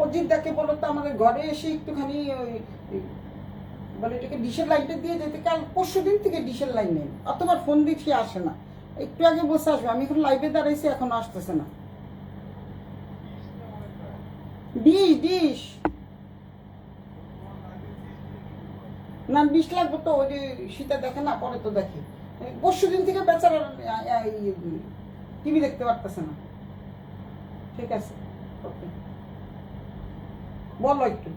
অজিত দাকে বলো তো আমাদের ঘরে এসে একটুখানি ওই বলে এটাকে ডিশের লাইনটা দিয়ে যেতে, কাল পরশু দিন থেকে ডিশের লাইন নেই, অতবার ফোন দিচ্ছি আসে না। একটু আগে বসে আসবে, আমি এখন লাইভে দাঁড়াইছি, এখন আসতেছে না। ডিশ ডিশ না, ডিশ লাগবে তো, ওই যে সীতা দেখে না, পরে তো দেখে। পরশু দিন থেকে বেচারা টিভি দেখতে পারতেছে না। ঠিক আছে, ওকে, বলো একটু।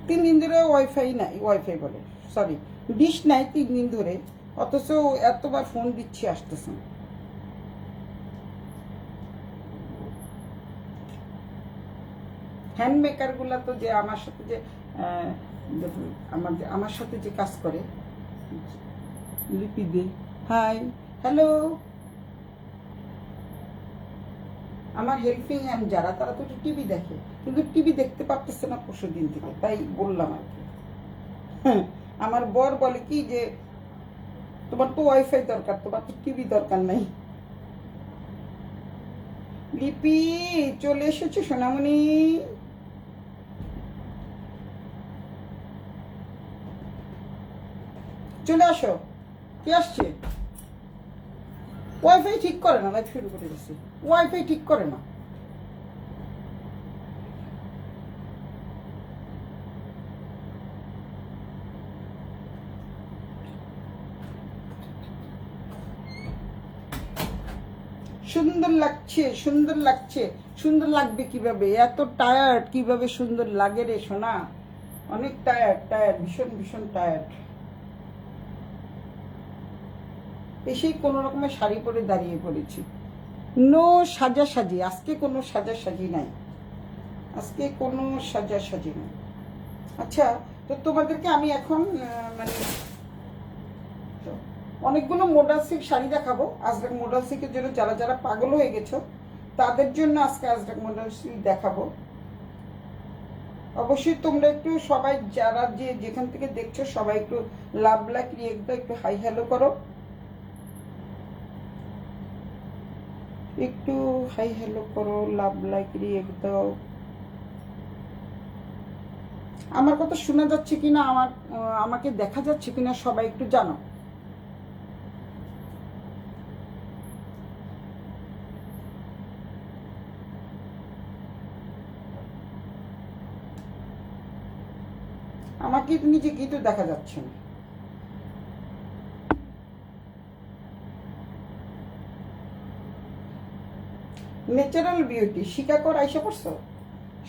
3 দিন ধরে ওয়াইফাই নাই, ওয়াইফাই বলে সরি, ডিশ নাই 3 দিন ধরে, অথচ এতবার ফোন দিচ্ছি আসতেছে না। হ্যান্ডমেকারগুলা তো যে আমার সাথে যে আমার সাথে যে কাজ করে, লিপি দে, হাই হ্যালো, আমার হেল্পিং হ্যান্ড যারা, তারা তো টিভি দেখে, কিন্তু টিভি দেখতে পারতেছে না পরশু দিন থেকে, তাই বললাম আর কি। আমার বর বলে কি যে তোমার তো ওয়াইফাই দরকার, তোমার তো টিভি দরকার নাই। লিপি চলে এসেছো সোনামণি, চলে আসো। কে আসছে? ওয়াইফাই ঠিক করে না, লাইভ শুরু করে দিচ্ছি, ওয়াইফাই ঠিক করে না। সুন্দর লাগছে, সুন্দর লাগছে, সুন্দর লাগবে কিভাবে? এত টায়ার্ড, কিভাবে সুন্দর লাগে রে সোনা? অনেক টায়ার্ড, টায়ার্ড, ভীষণ ভীষণ টায়ার্ড। এসেই কোনো রকমের শাড়ি পরে দাঁড়িয়ে পড়েছি। নো সাজাসাজি, আজকে কোনো সাজাসাজি নাই, আজকে কোনো সাজাসাজি নাই। আচ্ছা, তো তোমাদেরকে আমি এখন মানে অনেকগুলো মডাল সিল্ক শাড়ি দেখাবো। আজরাক মডাল সিল্কের জন্য যারা যারা পাগল হয়ে গেছো তাদের জন্য আজকে আজরাক মডাল সিল্ক দেখাবো। অবশ্যই তোমরা একটু সবাই যারা যে যেখান থেকে দেখছো সবাই একটু লাভ লাইক রিয়েক্ট দাও, একটু হাই হ্যালো করো, একটু হাই হ্যালো করো, লাভ লাইক রিয়েক্ট দাও। আমার কথা শোনা যাচ্ছে কিনা, আমাকে দেখা যাচ্ছে কিনা সবাই একটু জানো। আমাকে নিজেকে তো দেখা যাচ্ছে না। ন্যাচারাল বিউটি শিকাগোর আইসা পড়ছো?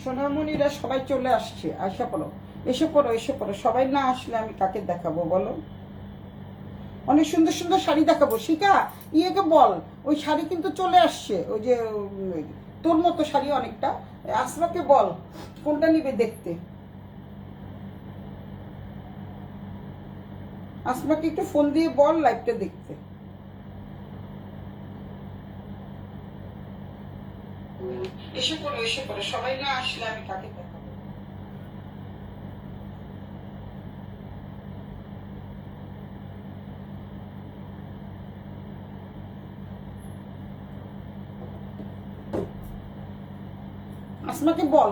সোনামণিরা সবাই চলে আসছে, আইসা পড়ো, এসে পড়ো, এসে পড়ো। সবাই না আসলে আমি কাকে দেখাবো বলো? অনেক সুন্দর সুন্দর শাড়ি দেখাবো। শিখা ইয়েকে বল, ওই শাড়ি কিন্তু চলে আসছে, ওই যে তোর মতো শাড়ি অনেকটা। আসমাকে বল কোনটা নিবে দেখতে। আসমাকে একটু ফোন দিয়ে বল লাইভটা দেখতে। এসে পড়ো, এসে পড়ো। সবাই না আসলে আমি কাকে দেখাবো? আসমাকে বল।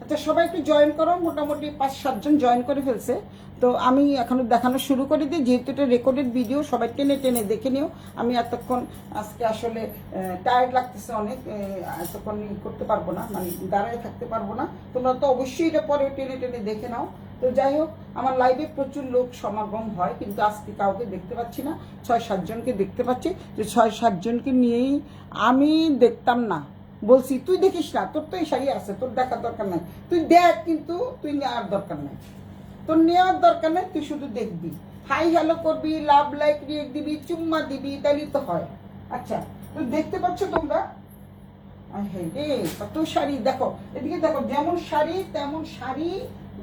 আচ্ছা, সবাই একটু জয়েন করো, মোটামুটি 5-7 জন জয়েন করে ফেলছে। তো আমি এখনো দেখানো শুরু করে দিই, যেহেতু এটা রেকর্ডেড ভিডিও, সবাই টেনে টেনে দেখে নিও। আমি এতক্ষণ আজকে আসলে টায়ার্ড লাগতেছে অনেক, এতক্ষণ করতে পারবো না, মানে দাঁড়ায় থাকতে পারবো না। তোমরা তো অবশ্যই এটা পরে টেনে টেনে দেখে নাও। তো যাই হোক, আমার লাইভে প্রচুর লোক সমাগম হয়, কিন্তু আজকে কাউকে দেখতে পাচ্ছি না। 6-7 জনকে দেখতে পাচ্ছি, যে 6-7 জনকে নিয়েই আমি দেখতাম না। বলছি তুই দেখিস না, তোর তো এই শাড়ি আছে, তোর দেখার দরকার নাই। তুই দেখ, কিন্তু তুই নেওয়ার দরকার নাই, তোর নেওয়ার দরকার নাই, তুই শুধু দেখবি, হাই হ্যালো করবি, লাভ লাইক রিয়েক্ট দিবি, চুম্মা দিবি, তাইলে তো হয়। আচ্ছা, তুই দেখতে পাচ্ছ তোমরা? কত শাড়ি দেখো, এদিকে দেখো, যেমন শাড়ি তেমন শাড়ি,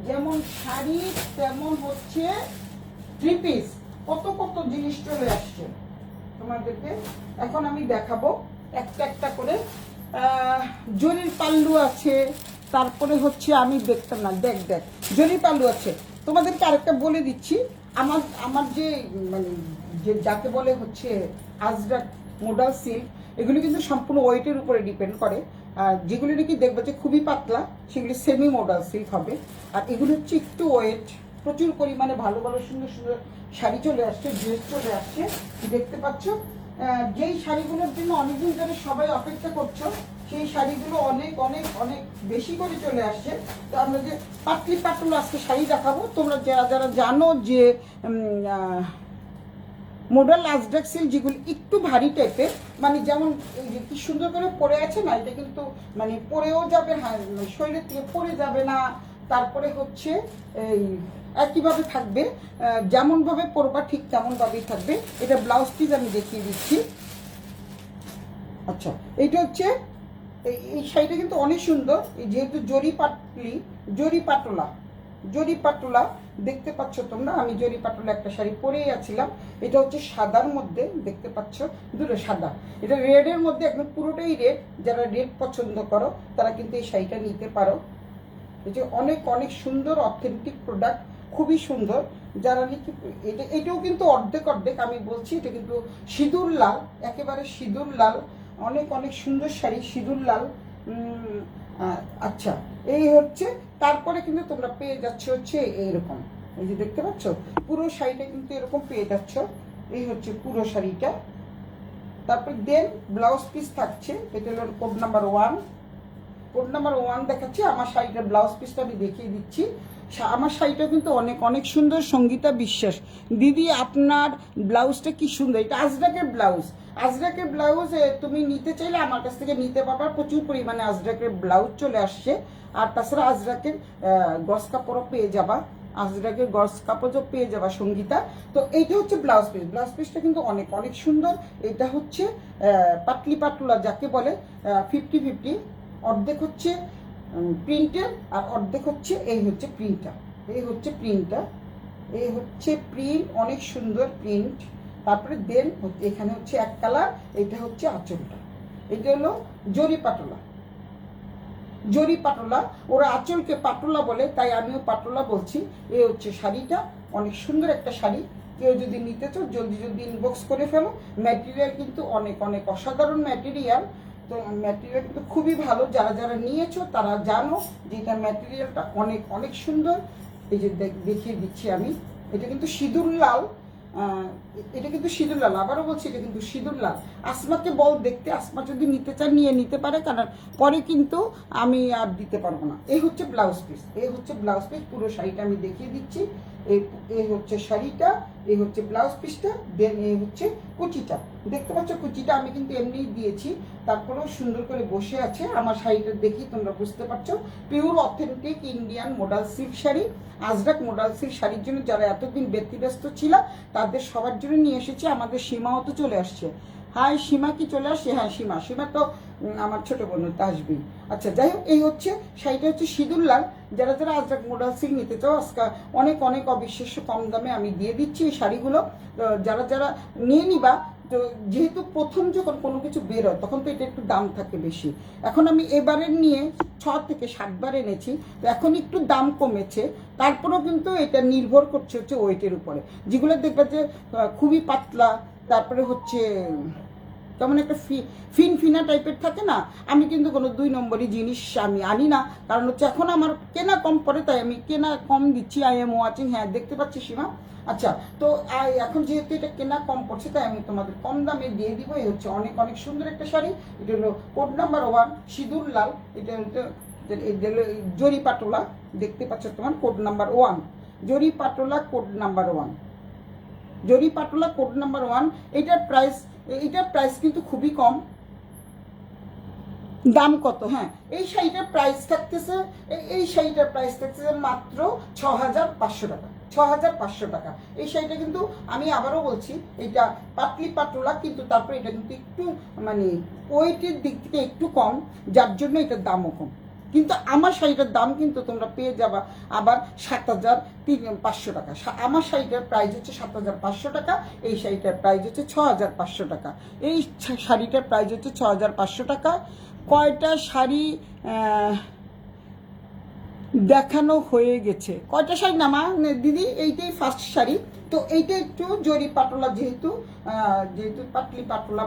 যেমন শাড়ি তেমন হচ্ছে 3 পিস, কত কত জিনিস চলে আসছে তোমাদেরকে। এখন আমি দেখাবো একটা একটা করে। জরির পাল্লু আছে, তারপরে হচ্ছে আমি দেখতাম না, দেখ দেখ জরির পাল্লু আছে। তোমাদেরকে আরেকটা বলে দিচ্ছি, আমার আমার যে মানে যে যাকে বলে হচ্ছে আজরাক মোডাল সিল্ক, এগুলি কিন্তু সম্পূর্ণ ওয়েটের উপরে ডিপেন্ড করে। আর যেগুলি নাকি দেখবে যে খুবই পাতলা সেগুলি সেমি মোডাল সিল্ক হবে। আর এগুলো হচ্ছে একটু ওয়েট, প্রচুর পরিমাণে ভালো ভালো সুন্দর সুন্দর শাড়ি চলে আসছে, ড্রেস চলে আসছে, দেখতে পাচ্ছ। যেই শাড়িগুলোর জন্য অনেকদিন ধরে সবাই অপেক্ষা করছো সেই শাড়িগুলো অনেক অনেক অনেক বেশি করে চলে আসছে। তো আমরা যে পাতলি পাতলা আজকে শাড়ি দেখাবো, তোমরা যারা যারা জানো যে মোডাল আজরাক সিল্ক যেগুলো একটু ভারী টাইপের, মানে যেমন এই যে কি সুন্দর করে পরে আছে না, এটা কিন্তু মানে পরেও যাবে, হ্যাঁ শরীরের থেকে পরে যাবে না। তারপরে হচ্ছে এই একইভাবে থাকবে, যেমনভাবে পরবা ঠিক তেমনভাবেই থাকবে। এটা ব্লাউজ পিস আমি দেখিয়ে দিচ্ছি। আচ্ছা, এইটা হচ্ছে এই শাড়িটা কিন্তু অনেক সুন্দর, যেহেতু জরি পাটোলা দেখতে পাচ্ছ তোমরা। আমি জরি পাটোলা একটা শাড়ি পরেই আছিলাম, এটা হচ্ছে সাদার মধ্যে, দেখতে পাচ্ছ দুটো সাদা, এটা রেডের মধ্যে, একদম পুরোটাই রেড। যারা রেড পছন্দ করো তারা কিন্তু এই শাড়িটা নিতে পারো। এই যে অনেক অনেক সুন্দর অথেন্টিক প্রোডাক্ট, খুবই সুন্দর। যারা নাকি এটাও কিন্তু অর্ধেক অর্ধেক আমি বলছি, এটা কিন্তু সিঁদুর লাল, একেবারে সিঁদুর লাল, অনেক অনেক সুন্দর শাড়ি, সিঁদুর লাল। আচ্ছা, এই হচ্ছে। তারপরে কিন্তু তোমরা পেয়ে যাচ্ছ হচ্ছে এরকম, এই যে দেখতে পাচ্ছ পুরো শাড়িটা কিন্তু এরকম পেয়ে যাচ্ছ। এই হচ্ছে পুরো শাড়িটা। তারপর দেন ব্লাউজ পিস থাকছে, এটা হলো কোড নাম্বার 1। কোড নাম্বার 1 দেখাচ্ছি। আমার শাড়িটার ব্লাউজ পিসটা আমি দেখিয়ে দিচ্ছি। আমার শাড়িটা কিন্তু অনেক অনেক সুন্দর। সঙ্গীতা বিশ্বাস দিদি, আপনার ব্লাউজটা কি সুন্দর। এটা আজরাকের ব্লাউজ তুমি নিতে চাইলে আমার কাছ থেকে নিতে পারবা। প্রচুর পরিমাণে আজরাকের ব্লাউজ চলে আসছে। আর তাছাড়া আজরাকের গস কাপড়ও পেয়ে যাবা, আজরাকের গস কাপড়ও পেয়ে যাবা সঙ্গীতা। তো এইটা হচ্ছে ব্লাউজ পিসটা কিন্তু অনেক অনেক সুন্দর। এটা হচ্ছে পাতলি পাতলা যাকে বলে, 50-50, অর্ধেক হচ্ছে প্রিন্টের আর অর্ধেক হচ্ছে এই হচ্ছে প্রিন্টটা। এই হচ্ছে প্রিন্ট, অনেক সুন্দর প্রিন্ট। তারপরে দেন এখানে হচ্ছে এক কালার, এটা হচ্ছে আঁচলটা। এটা হলো জরি পাটোলা, ওরা আঁচলকে পাটোলা বলে, তাই আমিও পাটোলা বলছি। এই হচ্ছে শাড়িটা, অনেক সুন্দর একটা শাড়ি। কেউ যদি নিতে চাও জলদি জলদি ইনবক্স করে ফেলো। ম্যাটেরিয়াল কিন্তু অনেক অনেক অসাধারণ ম্যাটেরিয়াল। তো ম্যাটেরিয়াল কিন্তু খুবই ভালো, যারা যারা নিয়েছো তারা জানো যে এটা ম্যাটেরিয়ালটা অনেক অনেক সুন্দর। এই যে দেখিয়ে দিচ্ছি আমি, এটা কিন্তু সিঁদুর লাল, আবারও বলছি এটা কিন্তু সিঁদুর লাল। আসমাকে বল দেখতে, আসমা যদি নিতে চান নিয়ে নিতে পারে, কারণ পরে কিন্তু আমি আর দিতে পারবো না। এই হচ্ছে ব্লাউজ পিস, পুরো শাড়িটা আমি দেখিয়ে দিচ্ছি। এই হচ্ছে শাড়িটা, এই হচ্ছে ব্লাউজ পিসটা, দেন এই হচ্ছে কুচিটা। দেখতে পাচ্ছ কুচিটা আমি কিন্তু এমনিই দিয়েছি, তারপরেও সুন্দর করে বসে আছে। আমার শাড়িটা দেখি তোমরা বুঝতে পারছো, pure authentic Indian modal silk sari. Ajrak modal silk শাড়ির জন্য যারা এতদিন ব্যতিব্যস্ত ছিল তাদের সবার জন্য নিয়ে এসেছি। আমাদের সীমাও তো চলে আসছে। হাই সীমা, কি চলে আসছে? হ্যাঁ সীমা তো আমার ছোট বোন, তো আসবেই। আচ্ছা, যাই হোক, এই হচ্ছে শাড়িটা হচ্ছে সিঁদুর লাল। যারা যারা আজরাক মোডাল সিল্ক নিতে চাও, আজকে অনেক অনেক অবিশ্বাস্য কম দামে আমি দিয়ে দিচ্ছি এই শাড়িগুলো। যারা যারা নিয়ে নিবা, তো যেহেতু প্রথম যখন কোনো কিছু বের হয় তখন তো এটা একটু দাম থাকে বেশি। এখন আমি এবারের নিয়ে 6 থেকে 7 বার এনেছি, তো এখন একটু দাম কমেছে। তারপরেও কিন্তু এটা নির্ভর করছে হচ্ছে ওয়েটের উপরে। যেগুলো দেখবে যে খুবই পাতলা, তারপরে হচ্ছে কেমন একটা ফিনফিনা টাইপের থাকে না, আমি কিন্তু কোনো 2 নম্বরই জিনিস আমি আনি না। কারণ হচ্ছে এখন আমার কেনা কম পড়ে, তাই আমি কেনা কম দিচ্ছি। আই এম ওয়াচিং, হ্যাঁ দেখতে পাচ্ছি সীমা। আচ্ছা, তো এখন যেহেতু এটা কেনা কম পড়ছে, তাই আমি তোমাদের কম দামে দিয়ে দিব। এই হচ্ছে অনেক অনেক সুন্দর একটা শাড়ি। এটা হলো কোড নাম্বার 1 সিঁদুর লাল। এটা হলো জরি পাটোলা, দেখতে পাচ্ছ তোমার কোড নাম্বার 1, জরি পাটোলা কোড নাম্বার 1, জরি পাটোলা কোড নাম্বার 1। এটার প্রাইস কিন্তু খুবই কম। দাম কত? হ্যাঁ, এই শাড়িটার প্রাইস থাকতেছে মাত্র 6500 টাকা। 6500 টাকা এই শাড়িটা। কিন্তু আমি আবারও বলছি, এটা পাতলি পাটোলা, কিন্তু তারপরে এটা কিন্তু একটু মানে ওয়েটের দিক থেকে একটু কম, যার জন্য এটার দামও কম। কিন্তু আমার শাড়িটার দাম কিন্তু তোমরা পেয়ে যাবা আবার 7500 টাকা। আমার শাড়িটার প্রাইস হচ্ছে 7500 টাকা, এই শাড়িটার প্রাইস হচ্ছে 6500 টাকা। এই শাড়িটার প্রাইস হচ্ছে 6500 টাকা। কয়টা শাড়ি দেখানো হয়ে গেছে? কয়টা শাড়ি না মা দিদি? এইটাই ফার্স্ট শাড়ি। তো এইটা একটু জরি পাতলা, যেহেতু যেহেতু পাতলি পাতলা,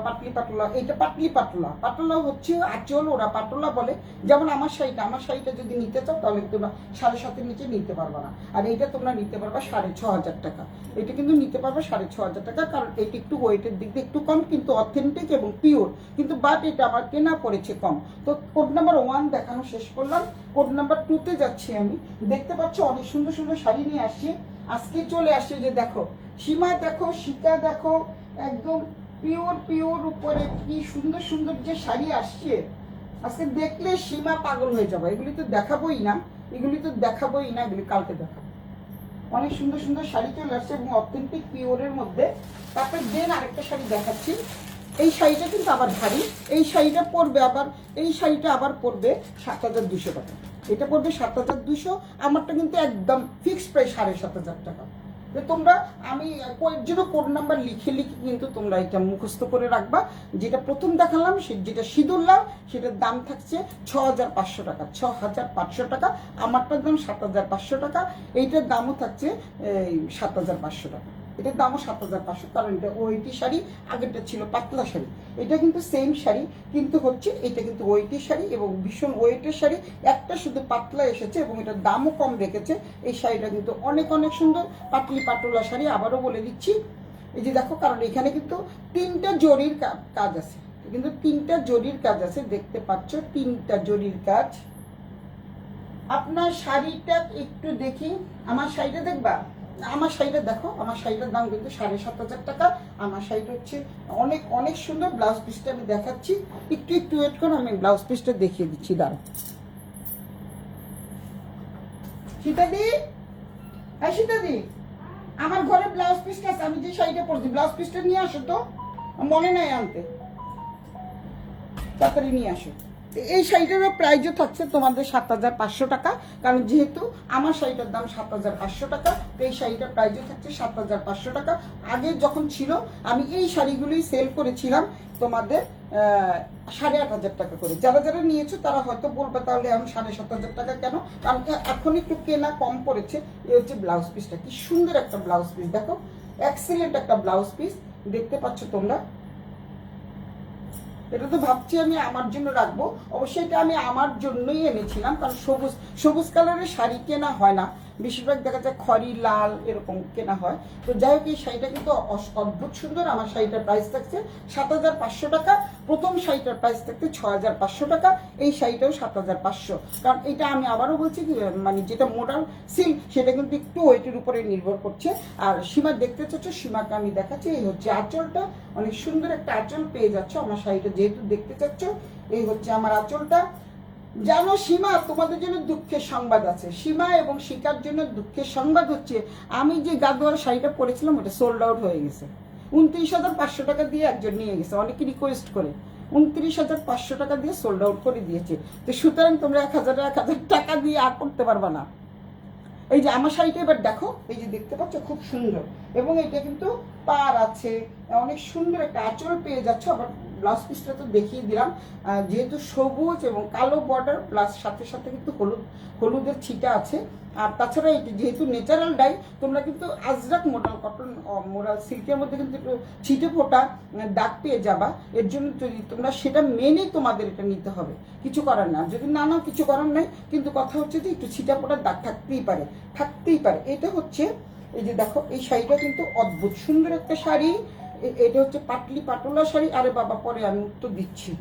এইটা পাতলি পাতলা হচ্ছে আঁচল, ওরা পাতলা বলে। যেমন আমার শাড়িটা যদি নিতে চাও তাহলে তোমরা 7,500 নিচে নিতে পারবা না। আর এইটা তোমরা নিতে পারবা 6,500 টাকা। এটা কিন্তু নিতে পারবা 6,500 টাকা, কারণ এটা একটু ওয়েটের দিক দিয়ে একটু কম, কিন্তু অথেন্টিক এবং পিওর। কিন্তু বাট এটা আমার কেনা পড়েছে কম। তো কোড নাম্বার 1 দেখানো শেষ করলাম। কোড নাম্বার 2-তে যাচ্ছি আমি। দেখতে পাচ্ছ অনেক সুন্দর সুন্দর শাড়ি নিয়ে আসছি। আজকে চলে আসছে যে দেখো সীমা, দেখো শিকা, দেখো একদম পিওর উপরে কি সুন্দর সুন্দর যে শাড়ি আসছে। আজকে দেখলে সীমা পাগল হয়ে যাবে। এগুলি তো দেখাবোই না, এগুলি কালকে দেখাবো। অনেক সুন্দর সুন্দর শাড়ি চলে আসছে এবং অথেন্টিক পিওরের মধ্যে। তারপরে দেন আরেকটা শাড়ি দেখাচ্ছি। এই শাড়িটা কিন্তু আবার ভারী। এই শাড়িটা আবার পড়বে 7,200 টাকা। এটা পড়বে 7,200। আমারটা কিন্তু একদম ফিক্সড প্রাইস 7,500 টাকা। তো তোমরা, আমি কয়েকজনও কোড নাম্বার লিখে কিন্তু তোমরা এটা মুখস্থ করে রাখবা। যেটা প্রথম দেখালাম, যেটা সিঁদুর লাল, সেটার দাম থাকছে 6,500 টাকা। 6,500 টাকা। আমারটার দাম 7,500 টাকা। এইটার দামও থাকছে 7,500 টাকা। এটার দামও 7,500, কারণ এটা ওয়েটি শাড়ি, আগেরটা ছিল পাতলা শাড়ি। এটা কিন্তু সেম শাড়ি, কিন্তু হচ্ছে এটা কিন্তু ওয়েটি শাড়ি এবং ভীষণ ওয়েটের শাড়ি। একটা শুধু পাতলা এসেছে এবং এটার দামও কম রেখেছে। এই শাড়িটা কিন্তু অনেক সুন্দর পাতলি পাতলা শাড়ি। আবারও বলে দিচ্ছি, এই যে দেখো, কারণ এখানে কিন্তু 3টা জরির কাজ আছে, কিন্তু 3টা জরির কাজ আছে। দেখতে পাচ্ছ 3টা জরির কাজ। আপনার শাড়িটা একটু দেখি, আমার শাড়িটা দেখবা, আমার শাড়িটা দেখো। আমার শাড়িটার দাম কিন্তু 7,500 টাকা। আমার শাড়িটা হচ্ছে অনেক সুন্দর। ব্লাউজ পিসটা আমি দেখাচ্ছি, একটু ওয়েট করো, আমি ব্লাউজ পিসটা দেখিয়ে দিচ্ছি। দাঁড়াও সীতাদি, আমার ঘরে ব্লাউজ পিসটা আছে। আমি যে শাড়িটা পরছি, ব্লাউজ পিসটা নিয়ে আসো তো, মনে নাই আনতে, তাড়াতাড়ি নিয়ে আসো। এই শাড়িটারও প্রাইসও থাকছে তোমাদের 7,500 টাকা, কারণ যেহেতু আমার শাড়িটার দাম 7,500 টাকা, তো এই শাড়িটার প্রাইসও থাকছে 7,500 টাকা। আগে যখন ছিল, আমি এই শাড়িগুলি সেল করেছিলাম তোমাদের 8,500 টাকা করে। যারা যারা নিয়েছো তারা হয়তো বলবে তাহলে আমি 7,500 টাকা কেন, কারণ এখন একটু কেনা কম পড়েছে। এই হচ্ছে ব্লাউজ পিসটা, কি সুন্দর একটা ব্লাউজ পিস, দেখো এক্সেলেন্ট একটা ব্লাউজ পিস। দেখতে পাচ্ছ তোমরা, এটা তো ভাবছি আমি আমার জন্য রাখবো। অবশ্যই এটা আমি আমার জন্যই এনেছিলাম, কারণ সবুজ কালারের শাড়ি কেনা হয় না, বেশিরভাগ দেখা যায় খড়ি লাল এরকম কেনা হয়। তো যাই হোক, এই শাড়িটা কিন্তু অদ্ভুত সুন্দর। আমার শাড়িটার প্রাইস থাকছে 7,500 টাকা। প্রথম শাড়িটার প্রাইস থাকছে 6,500 টাকা। এই শাড়িটাও 7,500, কারণ এটা আমি আবারও বলছি কি, মানে যেটা মোডাল সিল্ক, সেটা কিন্তু একটু ওয়েটের উপরে নির্ভর করছে। আর সীমা দেখতে চাচ্ছ, সীমাকে আমি দেখাচ্ছি। এই হচ্ছে আঁচলটা, অনেক সুন্দর একটা আঁচল পেয়ে যাচ্ছ আমার শাড়িটা যেহেতু দেখতে চাচ্ছ। এই হচ্ছে আমার আঁচলটা। জানো সীমা, তোমাদের জন্য দুঃখের সংবাদ আছে। সীমা এবং শিকার জন্য দুঃখের সংবাদ হচ্ছে, আমি যে গাদোয়ার শাড়িটা পরেছিলাম ওটা সোল্ড আউট হয়ে গেছে। 29,500 টাকা দিয়ে একজন নিয়ে গেছে, অনেকে রিকোয়েস্ট করে 29,500 টাকা দিয়ে সোল্ড আউট করে দিয়েছে। তো সুতরাং তোমরা 1,000 টাকা দিয়ে আর করতে পারবা না। এই যে আমার শাড়িটা এবার দেখো, এই যে দেখতে পাচ্ছ খুব সুন্দর, এবং এটা কিন্তু পার আছে, অনেক সুন্দর একটা আঁচল পেয়ে যাচ্ছ। আবার ব্লাউজ পিসটা তো দেখিয়ে দিলাম, যেহেতু সবুজ এবং কালো বর্ডার, প্লাস সাথে সাথে কিন্তু হলুদের ছিটা আছে। আর তাছাড়া এটি যেহেতু ন্যাচারাল ডাই, তোমরা কিন্তু আজরাক মোডাল সিল্কের মধ্যে কিন্তু একটু ছিটে ফোটা দাগ পেয়ে যাবা। এর জন্য যদি তোমরা সেটা মেনে তোমাদের এটা নিতে হবে, কিছু করার না। যদি না নাও, কিছু করার নাই, কিন্তু কথা হচ্ছে যে একটু ছিটা ফোটার দাগ থাকতেই পারে। এটা হচ্ছে, এই যে দেখো, এই শাড়িটা কিন্তু অদ্ভুত সুন্দর একটা শাড়ি। এটা হচ্ছে পাতলি পাটোলা শাড়ি। আরে বাবা, পরে আমি উত্তর দিচ্ছি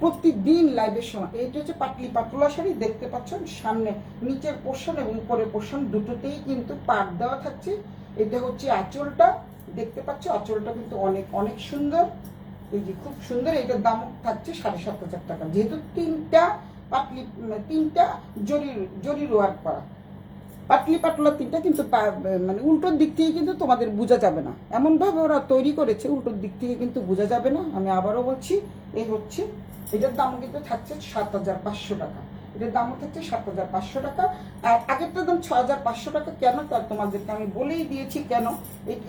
প্রতিদিন লাইভের সময়। এইটা হচ্ছে পাতলি পাটোলা শাড়ি। দেখতে পাচ্ছ সামনে নিচের পোর্শন এবং উপরের পোর্শন দুটোতেই কিন্তু পাট দেওয়া থাকছে। এটা হচ্ছে আঁচলটা, দেখতে পাচ্ছ আঁচলটা কিন্তু অনেক সুন্দর। এই যে খুব সুন্দর। এটার দাম থাকছে 7,500 টাকা, যেহেতু 3টা জরির ওয়ার্ক করা। পাতলি পাতলা 3টা, কিন্তু মানে উল্টোর দিক থেকে কিন্তু তোমাদের বোঝা যাবে না, এমনভাবে ওরা তৈরি করেছে, উল্টোর দিক থেকে কিন্তু বোঝা যাবে না। আমি আবারও বলছি, এই হচ্ছে, এটার দাম কিন্তু থাকছে 7,500 টাকা। এটার দামও থাকছে 7,500 টাকা। আর আগেরটার দাম 6,500 টাকা। কেন, তার তোমাদেরকে আমি বলেই দিয়েছি কেন।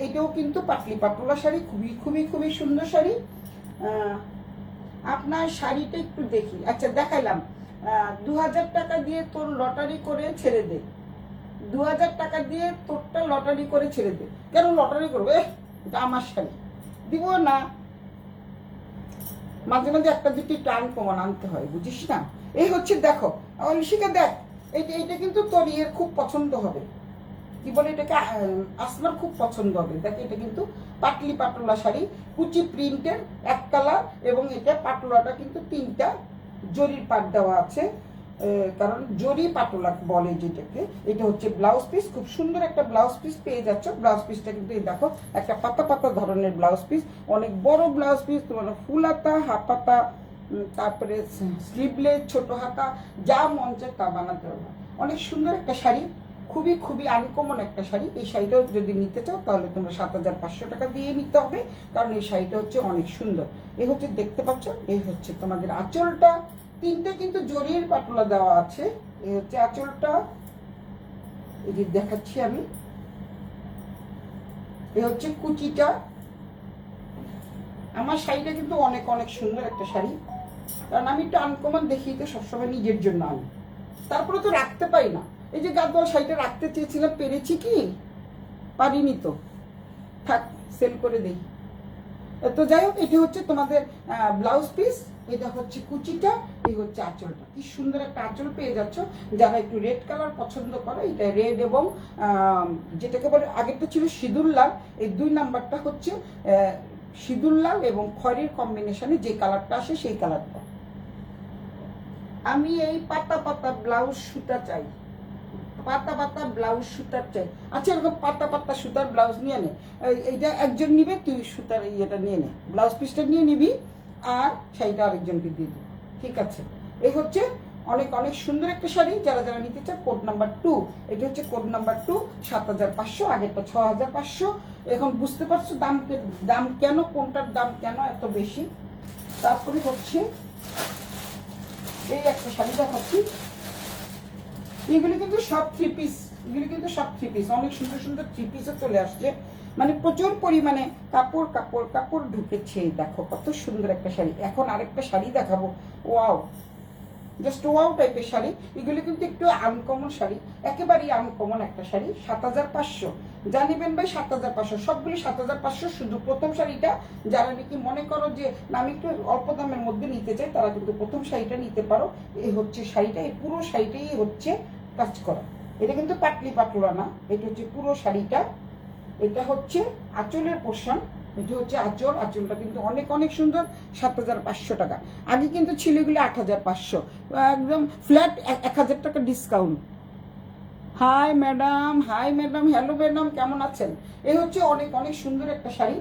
এটাও কিন্তু পাতলি পাতলা শাড়ি, খুবই সুন্দর শাড়ি। আপনার শাড়িটা একটু দেখি। আচ্ছা, দেখাইলাম। 2,000 টাকা দিয়ে তোর লটারি করে ছেড়ে দে। 2000 টাকা দিয়ে তোরটা লটারি করে ছেড়ে দে। কেন লটারি করবে? এটা আমার শাড়ি, দিব না। মাঝে মাঝে একটা দুটি টান কমান আনতে হয়, বুঝিস না? এই হচ্ছে দেখো ঋষিকা দেখ, এইটা কিন্তু তোর ইয়ের খুব পছন্দ হবে, কি বলে এটাকে, আসমার খুব পছন্দ হবে। দেখ এটা কিন্তু পাটলি পাটোলা শাড়ি, কুচি প্রিন্টের, এক কালার, এবং এটা পাটোলাটা কিন্তু 3টা জরির পাট দেওয়া আছে, কারণ জরি পাটোলা বলে যেটাকে। এটা হচ্ছে ব্লাউজ পিস, খুব সুন্দর একটা ব্লাউজ পিস পেয়ে যাচ্ছ। ব্লাউজ পিসটা কিন্তু এই দেখো একটা পাতা পাতা ধরনের ব্লাউজ পিস, অনেক বড় ব্লাউজ পিস, তোমার ফুল হাতা, হাফ হাতা, তারপরে স্লিভলেস, ছোট হাতা, যা মন চায় তা বানাতে পারবে। অনেক সুন্দর একটা শাড়ি, খুবই খুবই আনকমন একটা শাড়ি। এই শাড়িটাও যদি নিতে চাও তাহলে তোমরা 7500 টাকা দিয়ে নিতে হবে, কারণ এই শাড়িটা হচ্ছে অনেক সুন্দর। এই হচ্ছে দেখতে পাচ্ছ, এই হচ্ছে তোমাদের আঁচলটা, 3টে কিন্তু জরির পাটোলা দেওয়া আছে। এই হচ্ছে আঁচলটা, এই যে দেখাচ্ছি আমি। এই হচ্ছে কুচিটা। আমার শাড়িটা কিন্তু অনেক অনেক সুন্দর একটা শাড়ি, কারণ আমি একটু আনকমন দেখি তো সবসময় নিজের জন্য আনি, তারপরে তো রাখতে পারি না। এই যে গাদোয়াল শাড়িটা রাখতে চেয়েছিলাম, পেরেছি কি? পারিনি তো, থাক সেল করে দিই। তো যাই হোক, এটা হচ্ছে তোমাদের ব্লাউজ পিস, এটা হচ্ছে কুচিটা, এই হচ্ছে আঁচলটা। কি সুন্দর একটা আঁচল পেয়ে যাচ্ছ। যারা একটু রেড কালার পছন্দ করে, এটা রেড এবং যেটাকে বলে আগেরটা ছিল সিঁদুর লাল, এই 2 নাম্বারটা হচ্ছে সিঁদুর লাল এবং খয়েরির কম্বিনেশনে যে কালারটা আসে সেই কালারটা। আমি এই পাতা পাতা ব্লাউজ সুতা চাই, পাতা পাতা ব্লাউজ সুতার চাই। আচ্ছা এরকম পাতা পাতা সুতার ব্লাউজ নিয়ে নে, এইটা একজন নিবে, তুই সুতার ইয়েটা নিয়ে নে, ব্লাউজ পিসটা নিয়ে নিবি, আর শাড়িটা আরেকজনকে দিয়ে দিবি, ঠিক আছে? এই হচ্ছে অনেক অনেক সুন্দর একটা শাড়ি। যারা যারা নিতে চায় কোড নাম্বার 2, এটা হচ্ছে কোড নাম্বার 2, 7500, আগেরটা 6500। এখন বুঝতে পারছো দাম কেন, কোনটার দাম কেন এত বেশি। তারপরে হচ্ছে এই একটা শাড়ি দেখাচ্ছি, এগুলো কিন্তু সব 3 পিস, এগুলো কিন্তু সব 3 পিস, অনেক সুন্দর সুন্দর 3 পিসও চলে আসছে, মানে প্রচুর পরিমাণে কাপড় কাপড় কাপড় ঢুকেছে। দেখো কত সুন্দর একটা শাড়ি। এখন আরেকটা শাড়ি দেখাবো, ওয়াও, জাস্ট ওয়াও টাইপের শাড়ি। এগুলো কিন্তু একটু আনকমন শাড়ি, একেবারেই আনকমন একটা শাড়ি। 7500 যা নেবেন ভাই, 7500, সবগুলি 7500। শুধু প্রথম শাড়িটা যারা নাকি মনে করো যে আমি একটু অল্প দামের মধ্যে নিতে চাই, তারা কিন্তু প্রথম শাড়িটা নিতে পারো। এই হচ্ছে শাড়িটা, এই পুরো শাড়িটাই হচ্ছে কাজ করা, এটা কিন্তু পাটলি পাটোলা না, এটা হচ্ছে পুরো শাড়িটা। এটা হচ্ছে আঁচলের পোর্শন, এটা হচ্ছে আঁচল, আঁচলটা কিন্তু অনেক অনেক সুন্দর। 7500 টাকা, আগে কিন্তু ছিল এগুলো 8500, একদম ফ্ল্যাট 1000 টাকা discount. High madam, high madam, hello madam, কেমন আছেন? এই হচ্ছে অনেক অনেক সুন্দর একটা শাড়ি।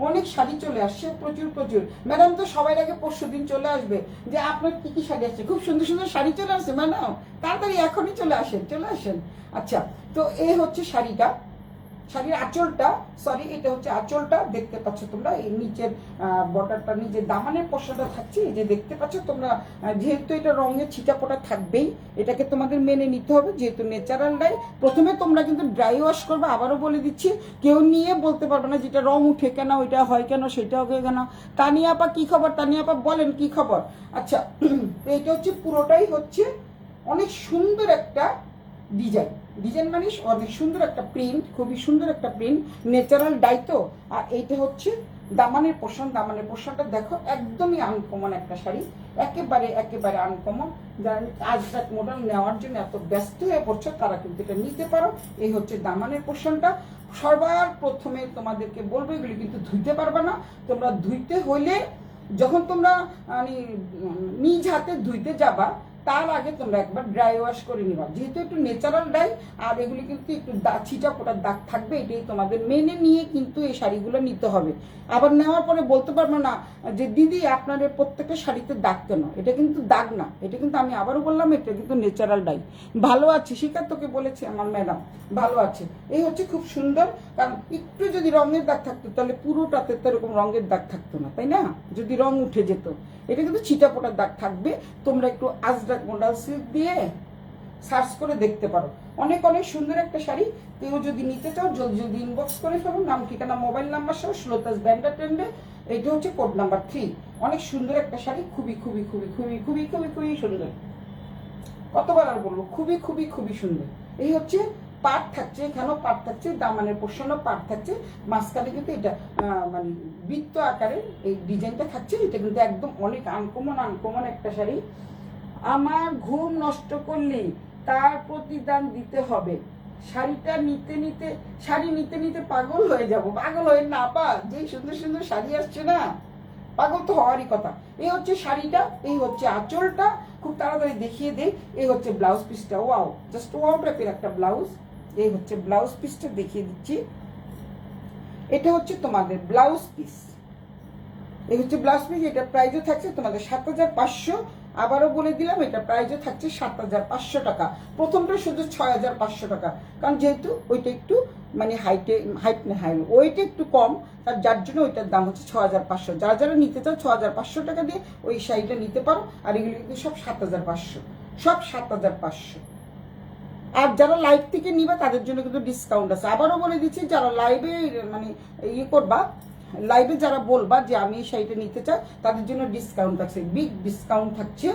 অনেক শাড়ি চলে আসছে, প্রচুর প্রচুর। ম্যাডাম তো সবাই আগে পরশুদিন চলে আসবে যে আপনার কি কি শাড়ি আসছে, খুব সুন্দর সুন্দর শাড়ি চলে আসছে ম্যাডাম, তাড়াতাড়ি এখনই চলে আসেন, চলে আসেন। আচ্ছা, তো এই হচ্ছে শাড়িটা, শাড়ির আঁচলটা, সরি এটা হচ্ছে আঁচলটা, দেখতে পাচ্ছ তোমরা। এই নিচের বর্ডারটা, নিচের দামানের পোর্শনটা থাকছে, এই যে দেখতে পাচ্ছ তোমরা। যেহেতু এটা রঙের ছিটাপোটা থাকবেই, এটাকে তোমাদের মেনে নিতে হবে, যেহেতু ন্যাচারাল ডাই। প্রথমে তোমরা কিন্তু ড্রাই ওয়াশ করবে, আবারও বলে দিচ্ছি, কেউ নিয়ে বলতে পারবে না যেটা রং উঠে কেন, ওইটা হয় কেন, সেটা হবে কেন। তানিয়া আপা কি খবর? তানিয়া আপা বলেন কি খবর? আচ্ছা, এইটা হচ্ছে পুরোটাই হচ্ছে অনেক সুন্দর একটা ডিজাইন, ডিজাইন মানে অনেক সুন্দর একটা প্রিন্ট, খুবই সুন্দর একটা প্রিন্ট, ন্যাচারাল ডাই তো। আর এইটা হচ্ছে দামানের পোর্শন, দামানের পোর্শনটা দেখো, একদমই আনকমন একটা শাড়ি, একেবারে একেবারে আনকমন। যারা আজরাক মডেল নেওয়ার জন্য এত ব্যস্ত হয়ে পড়ছো, তারা কিন্তু এটা নিতে পারো। এই হচ্ছে দামানের পোর্শনটা। সবার প্রথমে তোমাদেরকে বলবো, এগুলি কিন্তু ধুইতে পারবে না তোমরা। ধুইতে হইলে যখন তোমরা মানে নিজ হাতে ধুইতে যাবা, তার আগে তোমরা একবার ড্রাই ওয়াশ করে নিবা, যেহেতু একটু ন্যাচারাল ডাই, আর এগুলি কিন্তু একটু ছিটা ফোটার দাগ থাকবে, এটাই তোমাদের মেনে নিয়ে কিন্তু এই শাড়িগুলো নিতে হবে। আবার নেওয়ার পরে বলতে পারবো না যে দিদি আপনাদের প্রত্যেকটা শাড়িতে দাগ কেন, এটা কিন্তু দাগ না, এটা কিন্তু আমি আবারও বললাম, এটা কিন্তু ন্যাচারাল ডাই। ভালো আছে শিকার, তোকে বলেছে আমার ম্যাডাম, ভালো আছে। এই হচ্ছে খুব সুন্দর, কারণ একটু যদি রঙের দাগ থাকতো তাহলে পুরোটাতে তো এরকম রঙের দাগ থাকতো না, তাই না? যদি রং উঠে যেত, এটা কিন্তু ছিটা ফোটার দাগ থাকবে। তোমরা একটু আজরাক মডেল সিল্ক দিয়ে সার্চ করে দেখতে পারো, অনেক অনেক সুন্দর একটা শাড়ি। কেউ যদি নিতে চাও জলদি জলদি ইনবক্স করে ফেলো, নাম ঠিকানা মোবাইল নাম্বার সহ, শ্লোতাস ব্যান্ডার ট্রেন্ডে। এইটা হচ্ছে কোড নাম্বার 3, অনেক সুন্দর একটা শাড়ি, খুবই খুবই খুবই খুবই খুবই খুবই খুবই সুন্দর। কতবার আর বলবো, খুবই খুবই খুবই সুন্দর। এই হচ্ছে পাট থাকছে, এখানেও পাট থাকছে, দামানের পোর্শনও পাট থাকছে, মাঝখানে কিন্তু এটা মানে বৃত্ত আকারের এই ডিজাইনটা থাকছে। এটা কিন্তু একদম অনেক আনকমন একটা শাড়ি। আমার ঘুম নষ্ট করলে তার প্রতিদান দিতে হবে। শাড়িটা শাড়ি নিতে নিতে পাগল হয়ে যাব। পাগল হয়ে না পা, যে সুন্দর সুন্দর শাড়ি আসছে না, পাগল তো হওয়ারই কথা। এই হচ্ছে শাড়িটা, এই হচ্ছে আঁচলটা, খুব তাড়াতাড়ি দেখিয়ে দেই। এই হচ্ছে ব্লাউজ পিসটা, ওয়াও, জাস্ট ওয়াও টাইপের একটা ব্লাউজ। এই হচ্ছে ব্লাউজ পিসটা, দেখিয়ে দিচ্ছি। এটা হচ্ছে তোমাদের ব্লাউজ পিস, এই হচ্ছে ব্লাউজ পিস। এটা প্রাইসও থাকছে তোমাদের 7,500। আবারও বলে দিলাম, এটা প্রাইসও থাকছে 7,500 টাকা। প্রথমটা শুধু 6,500 টাকা, কারণ যেহেতু ওইটা একটু মানে ওইটা একটু কম, তার যার জন্য ওইটার দাম হচ্ছে 6,500। যারা যারা নিতে চাও 6,500 টাকা দিয়ে ওই শাড়িটা নিতে পারো। আর এগুলো কিন্তু সব 7,500, সব 7,500। আর যারা লাইভ থেকে নিবা তাদের জন্য কিন্তু ডিসকাউন্ট আছে। আবারও বলে দিচ্ছি, যারা লাইভে মানে ইয়ে করবা, লাইভে যারা বলবা যে আমি এই শাড়িটা নিতে চাই, তাদের জন্য ডিসকাউন্ট থাকছে, বিগ ডিসকাউন্ট থাকছে।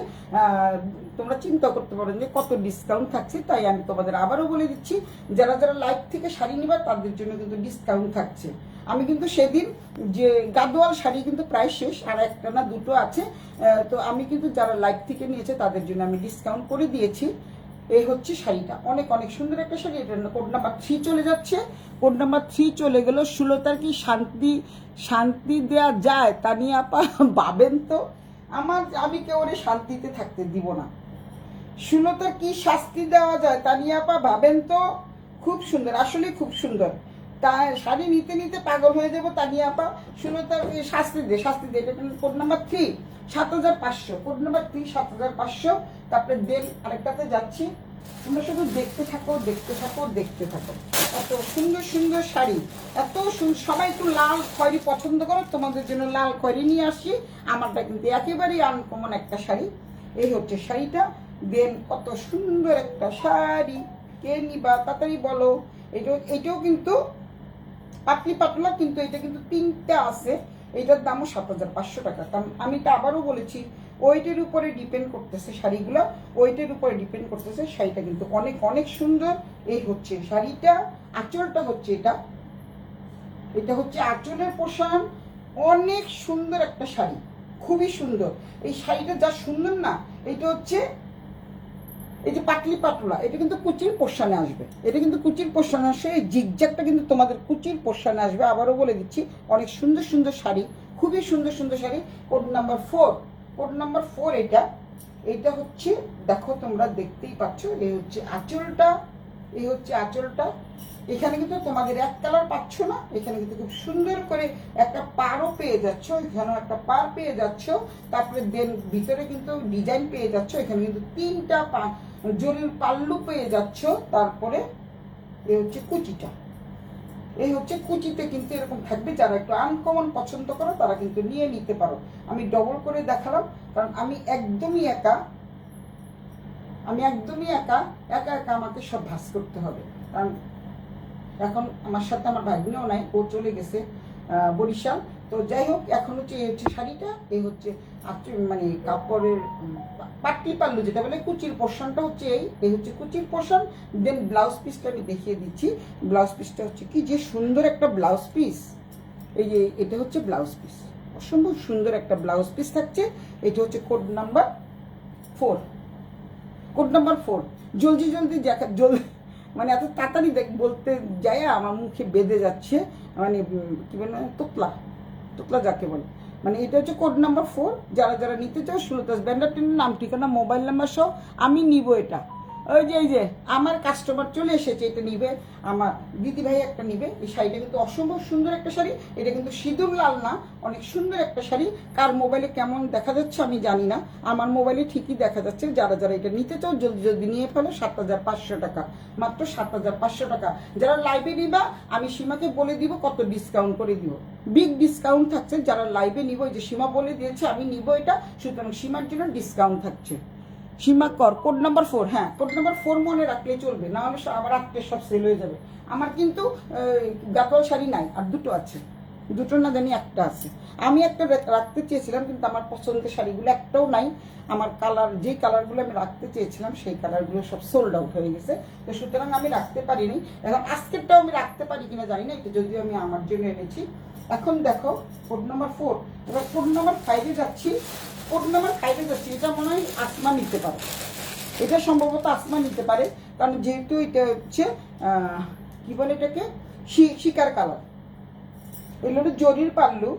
তোমরা চিন্তা করতে পারো যে কত ডিসকাউন্ট থাকছে। তাই আমি তোমাদের আবারও বলে দিচ্ছি, যারা যারা লাইভ থেকে শাড়ি নিবা তাদের জন্য কিন্তু ডিসকাউন্ট থাকছে। আমি কিন্তু সেদিন যে গাদোয়াল শাড়ি কিন্তু প্রায় শেষ, আর একটা না দুটো আছে। তো আমি কিন্তু যারা লাইভ থেকে নিয়েছে তাদের জন্য আমি ডিসকাউন্ট করে দিয়েছি। এই হচ্ছে শাড়িটা, অনেক অনেক সুন্দর একটা শাড়ি। এটা কোড নাম্বার 3 চলে যাচ্ছে। কোড নাম্বার 3 চলে গেল। সুলতার কি শান্তি দেয়া যায় তানিয়া আপা? ভাবেন তো, আমি কেউ শান্তিতে থাকতে দিব না। সুলতার কি শাস্তি দেওয়া যায় তানিয়া আপা? ভাবেন তো, খুব সুন্দর, আসলে খুব সুন্দর। তা শাড়ি নিতে নিতে পাগল হয়ে যাবো তানিয়া আপা। সুলতার শাস্তি দে। এটা কোড নাম্বার 3 7,500। Code number 3 7,500। তারপরে দেন আরেকটাতে যাচ্ছি। তোমরা শুধু দেখতে থাকো। এত সুন্দর সুন্দর শাড়ি, এত সবাই একটু লাল খয়েরি পছন্দ করো, তোমাদের জন্য লাল খয়েরি নিয়ে আসি। আমারটা কিন্তু একেবারেই আনকমন একটা শাড়ি। এই হচ্ছে শাড়িটা। দেন কত সুন্দর একটা শাড়ি, কে নিবা তাড়াতাড়ি বলো। এটাও কিন্তু পাতলি পাতলা, কিন্তু এটা কিন্তু 3টা আছে। এটার দামও 7,500 টাকা। কারণ আমি তো আবারও বলেছি, ওয়েটের উপরে ডিপেন্ড করতেছে শাড়িগুলো, ওয়েটের উপরে ডিপেন্ড করতেছে। শাড়িটা কিন্তু অনেক অনেক সুন্দর। এই হচ্ছে শাড়িটা, আঁচলটা হচ্ছে এটা হচ্ছে আঁচলের পোশাক। অনেক সুন্দর একটা শাড়ি, খুবই সুন্দর। এই শাড়িটা যা সুন্দর না, এটা হচ্ছে এই যে পাতলি পাতলা, এটা কিন্তু কুচির পোর্শনে আসবে। এই জিগজ্যাগটা কিন্তু তোমাদের কুচির পোর্শনে আসবে। আবারও বলে দিচ্ছি, অনেক সুন্দর সুন্দর শাড়ি, খুবই সুন্দর সুন্দর শাড়ি। কোড নাম্বার 4, এটা হচ্ছে, দেখো তোমরা দেখতেই পাচ্ছ, এই হচ্ছে আঁচলটা। এখানে কিন্তু তোমাদের এক কালার পাচ্ছ না, এখানে কিন্তু খুব সুন্দর করে একটা পাড়ও পেয়ে যাচ্ছ, এখানেও একটা পাড় পেয়ে যাচ্ছ। তারপরে দেন ভিতরে কিন্তু ডিজাইন পেয়ে যাচ্ছ, এখানে কিন্তু 3টা জরির পাল্লু পেয়ে যাচ্ছ। তারপরে এই হচ্ছে কুচিতে কিন্তু এরকম থাকবে। যারা একটু আনকমন পছন্দ করো তারা কিন্তু নিয়ে নিতে পারো। আমি ডবল করে দেখালাম, কারণ আমি একদমই একা আমাকে সব ভাস করতে হবে। কারণ এখন আমার সাথে আমার ভাগ্নেও নাই, ও চলে গেছে বরিশাল। তো যাই হোক, এখন হচ্ছে এই হচ্ছে শাড়িটা, এই হচ্ছে মানে কাপড়ের পাট্টি পাল্লু যেটা বলে, কুচির পোর্শনটা হচ্ছে এই হচ্ছে কুচির পোর্শন। দেন ব্লাউজ পিসটা আমি দেখিয়ে দিচ্ছি। ব্লাউজ পিসটা হচ্ছে কি যে সুন্দর একটা ব্লাউজ পিস। এই যে এটা হচ্ছে ব্লাউজ পিস, অসম্ভব সুন্দর একটা ব্লাউজ পিস থাকছে। এটা হচ্ছে কোড নাম্বার 4। জলদি মানে এত তাড়াতাড়ি বলতে যাই আমার মুখে বেঁধে যাচ্ছে, মানে কি বলে, তোতলা যাকে বলে। মানে এটা হচ্ছে কোড নাম্বার 4। যারা যারা নিতে চাও, সুলতাস ব্যান্ডার টেনের নাম, ঠিকানা, মোবাইল নাম্বার সহ আমি নিব এটা। এই যে আমার কাস্টমার চলে এসেছে, এটা নিবে, আমার দিদি ভাই একটা নিবে। এই শাড়িটা কিন্তু অসম্ভব সুন্দর একটা শাড়ি। এটা কিন্তু সিঁদুর লাল না, অনেক সুন্দর একটা শাড়ি। কার মোবাইলে কেমন দেখা যাচ্ছে আমি জানি না, আমার মোবাইলে ঠিকই দেখা যাচ্ছে। যারা যারা এটা নিতে চাও জলদি নিয়ে ফেলো। 7,500 টাকা, মাত্র 7,500 টাকা। যারা লাইভে নিবা, আমি সীমাকে বলে দিব কত ডিসকাউন্ট করে দিব, বিগ ডিসকাউন্ট থাকছে। যারা লাইভে নিব, যে সীমা বলে দিয়েছে আমি নিব এটা, সুতরাং সীমার জন্য ডিসকাউন্ট থাকছে। সীমা কর কোড নাম্বার 4। হ্যাঁ, কোড নাম্বার 4 মনে রাখলে চলবে, না হলে আবার রাত্রে সব সেল হয়ে যাবে। আমার কিন্তু গাতোয়াল শাড়ি নাই, আর দুটো আছে। দুটো না জানি একটা আছে। আমি একটা রাখতে চেয়েছিলাম, কিন্তু আমার পছন্দের শাড়িগুলো একটাও নাই। আমার কালার, যে কালারগুলো আমি রাখতে চেয়েছিলাম সেই কালারগুলো সব সোল্ড আউট হয়ে গেছে, তো সুতরাং আমি রাখতে পারিনি। এখন আজকেরটাও আমি রাখতে পারি কিনা জানি না, এটা যদিও আমি আমার জন্য এনেছি। এখন দেখো কোড নাম্বার 4, এবার কোড নাম্বার 5-এ যাচ্ছি। কোড নাম্বার 5-এ যাচ্ছি, এটা মনে হয় আসমা নিতে পারে, এটা সম্ভবত আসমা নিতে পারে, কারণ যেহেতু এটা হচ্ছে কি বলে এটাকে, শিকার কালার। এগুলো জরির পাল্লু,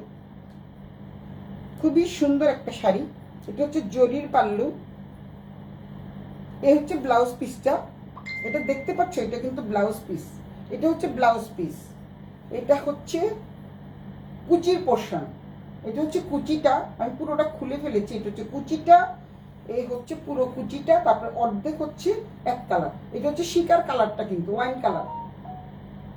খুবই সুন্দর একটা শাড়ি। এটা হচ্ছে জরির পাল্লু, এ হচ্ছে ব্লাউজ পিসটা, এটা দেখতে পাচ্ছ, এটা কিন্তু ব্লাউজ পিস, এটা হচ্ছে ব্লাউজ পিস, এটা হচ্ছে কুচির পোর্শন, এটা হচ্ছে কুচিটা, আমি পুরোটা খুলে ফেলেছি, এটা হচ্ছে কুচিটা, এই হচ্ছে পুরো কুচিটা, তারপরে অর্ধেক হচ্ছে এক কালার, এটা হচ্ছে শিকার কালারটা, কিন্তু ওয়াইন কালার,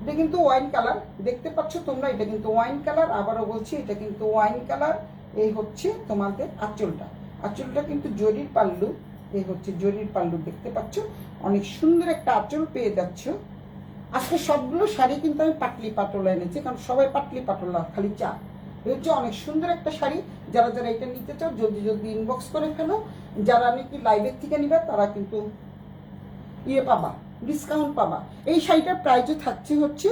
এটা কিন্তু ওয়াইন কালার, দেখতে পাচ্ছ তোমরা, এটা কিন্তু ওয়াইন কালার, আবারও বলছি এটা কিন্তু ওয়াইন কালার। এই হচ্ছে তোমাদের আঁচলটা, আঁচলটা কিন্তু জরির পাল্লু, এই হচ্ছে জরির পাল্লু, দেখতে পাচ্ছ, অনেক সুন্দর একটা আঁচল পেয়ে যাচ্ছ। আজকে সবগুলো শাড়ি কিন্তু আমি পাটলি পাটলা এনেছি, কারণ সবাই পাটলি পাটলা খালি চা। এই হচ্ছে অনেক সুন্দর একটা শাড়ি, যারা যারা এটা নিতে চাও জলদি জলদি ইনবক্স করে ফেলো। যারা নাকি লাইভের থেকে নিবে তারা কিন্তু ইয়ে পাবা, ডিসকাউন্ট পাবা। এই শাড়িটার প্রাইসও থাকছে হচ্ছে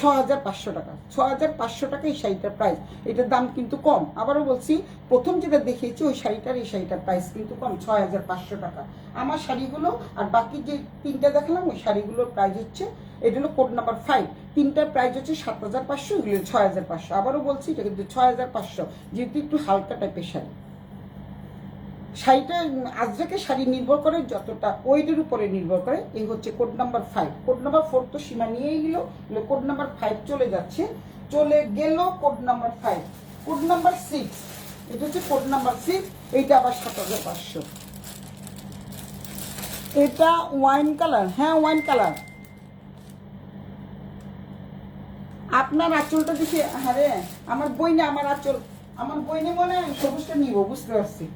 6500 টাকা, 6500 টাকা এই শাড়িটার প্রাইস। এটার দাম কিন্তু কম, আবারও বলছি, প্রথম যেটা দেখিয়েছি ওই শাড়িটার, এই শাড়িটার প্রাইস কিন্তু কম, 6500 টাকা। আমার শাড়িগুলো আর বাকি যে 3টা দেখালাম ওই শাড়িগুলোর প্রাইস হচ্ছে, এটা হলো কোড নাম্বার 5, 3টার প্রাইস হচ্ছে 7500, এগুলো 6500। আবারও বলছি এটা কিন্তু 6500, যেহেতু একটু হালকা টাইপের শাড়ি। শাড়িটা আজরাকের শাড়ি নির্ভর করে যতটা ওয়েটের উপরে নির্ভর করে। এই হচ্ছে কোড নাম্বার 5। কোড নাম্বার 4 তো সীমা নিয়েই গেল, কোড নাম্বার 5 চলে যাচ্ছে, চলে গেল কোড নাম্বার 5। কোড নাম্বার 6, এটা হচ্ছে কোড নাম্বার 6, এইটা আবার 7500। এটা ওয়াইন কালার, হ্যাঁ ওয়াইন কালার। আপনার আঁচলটা দেখে, হ্যাঁ রে আমার বই না, আমার আঁচল, আমার বই নিয়ে মনে হয় সবুজটা নিব, বুঝতে পারছি।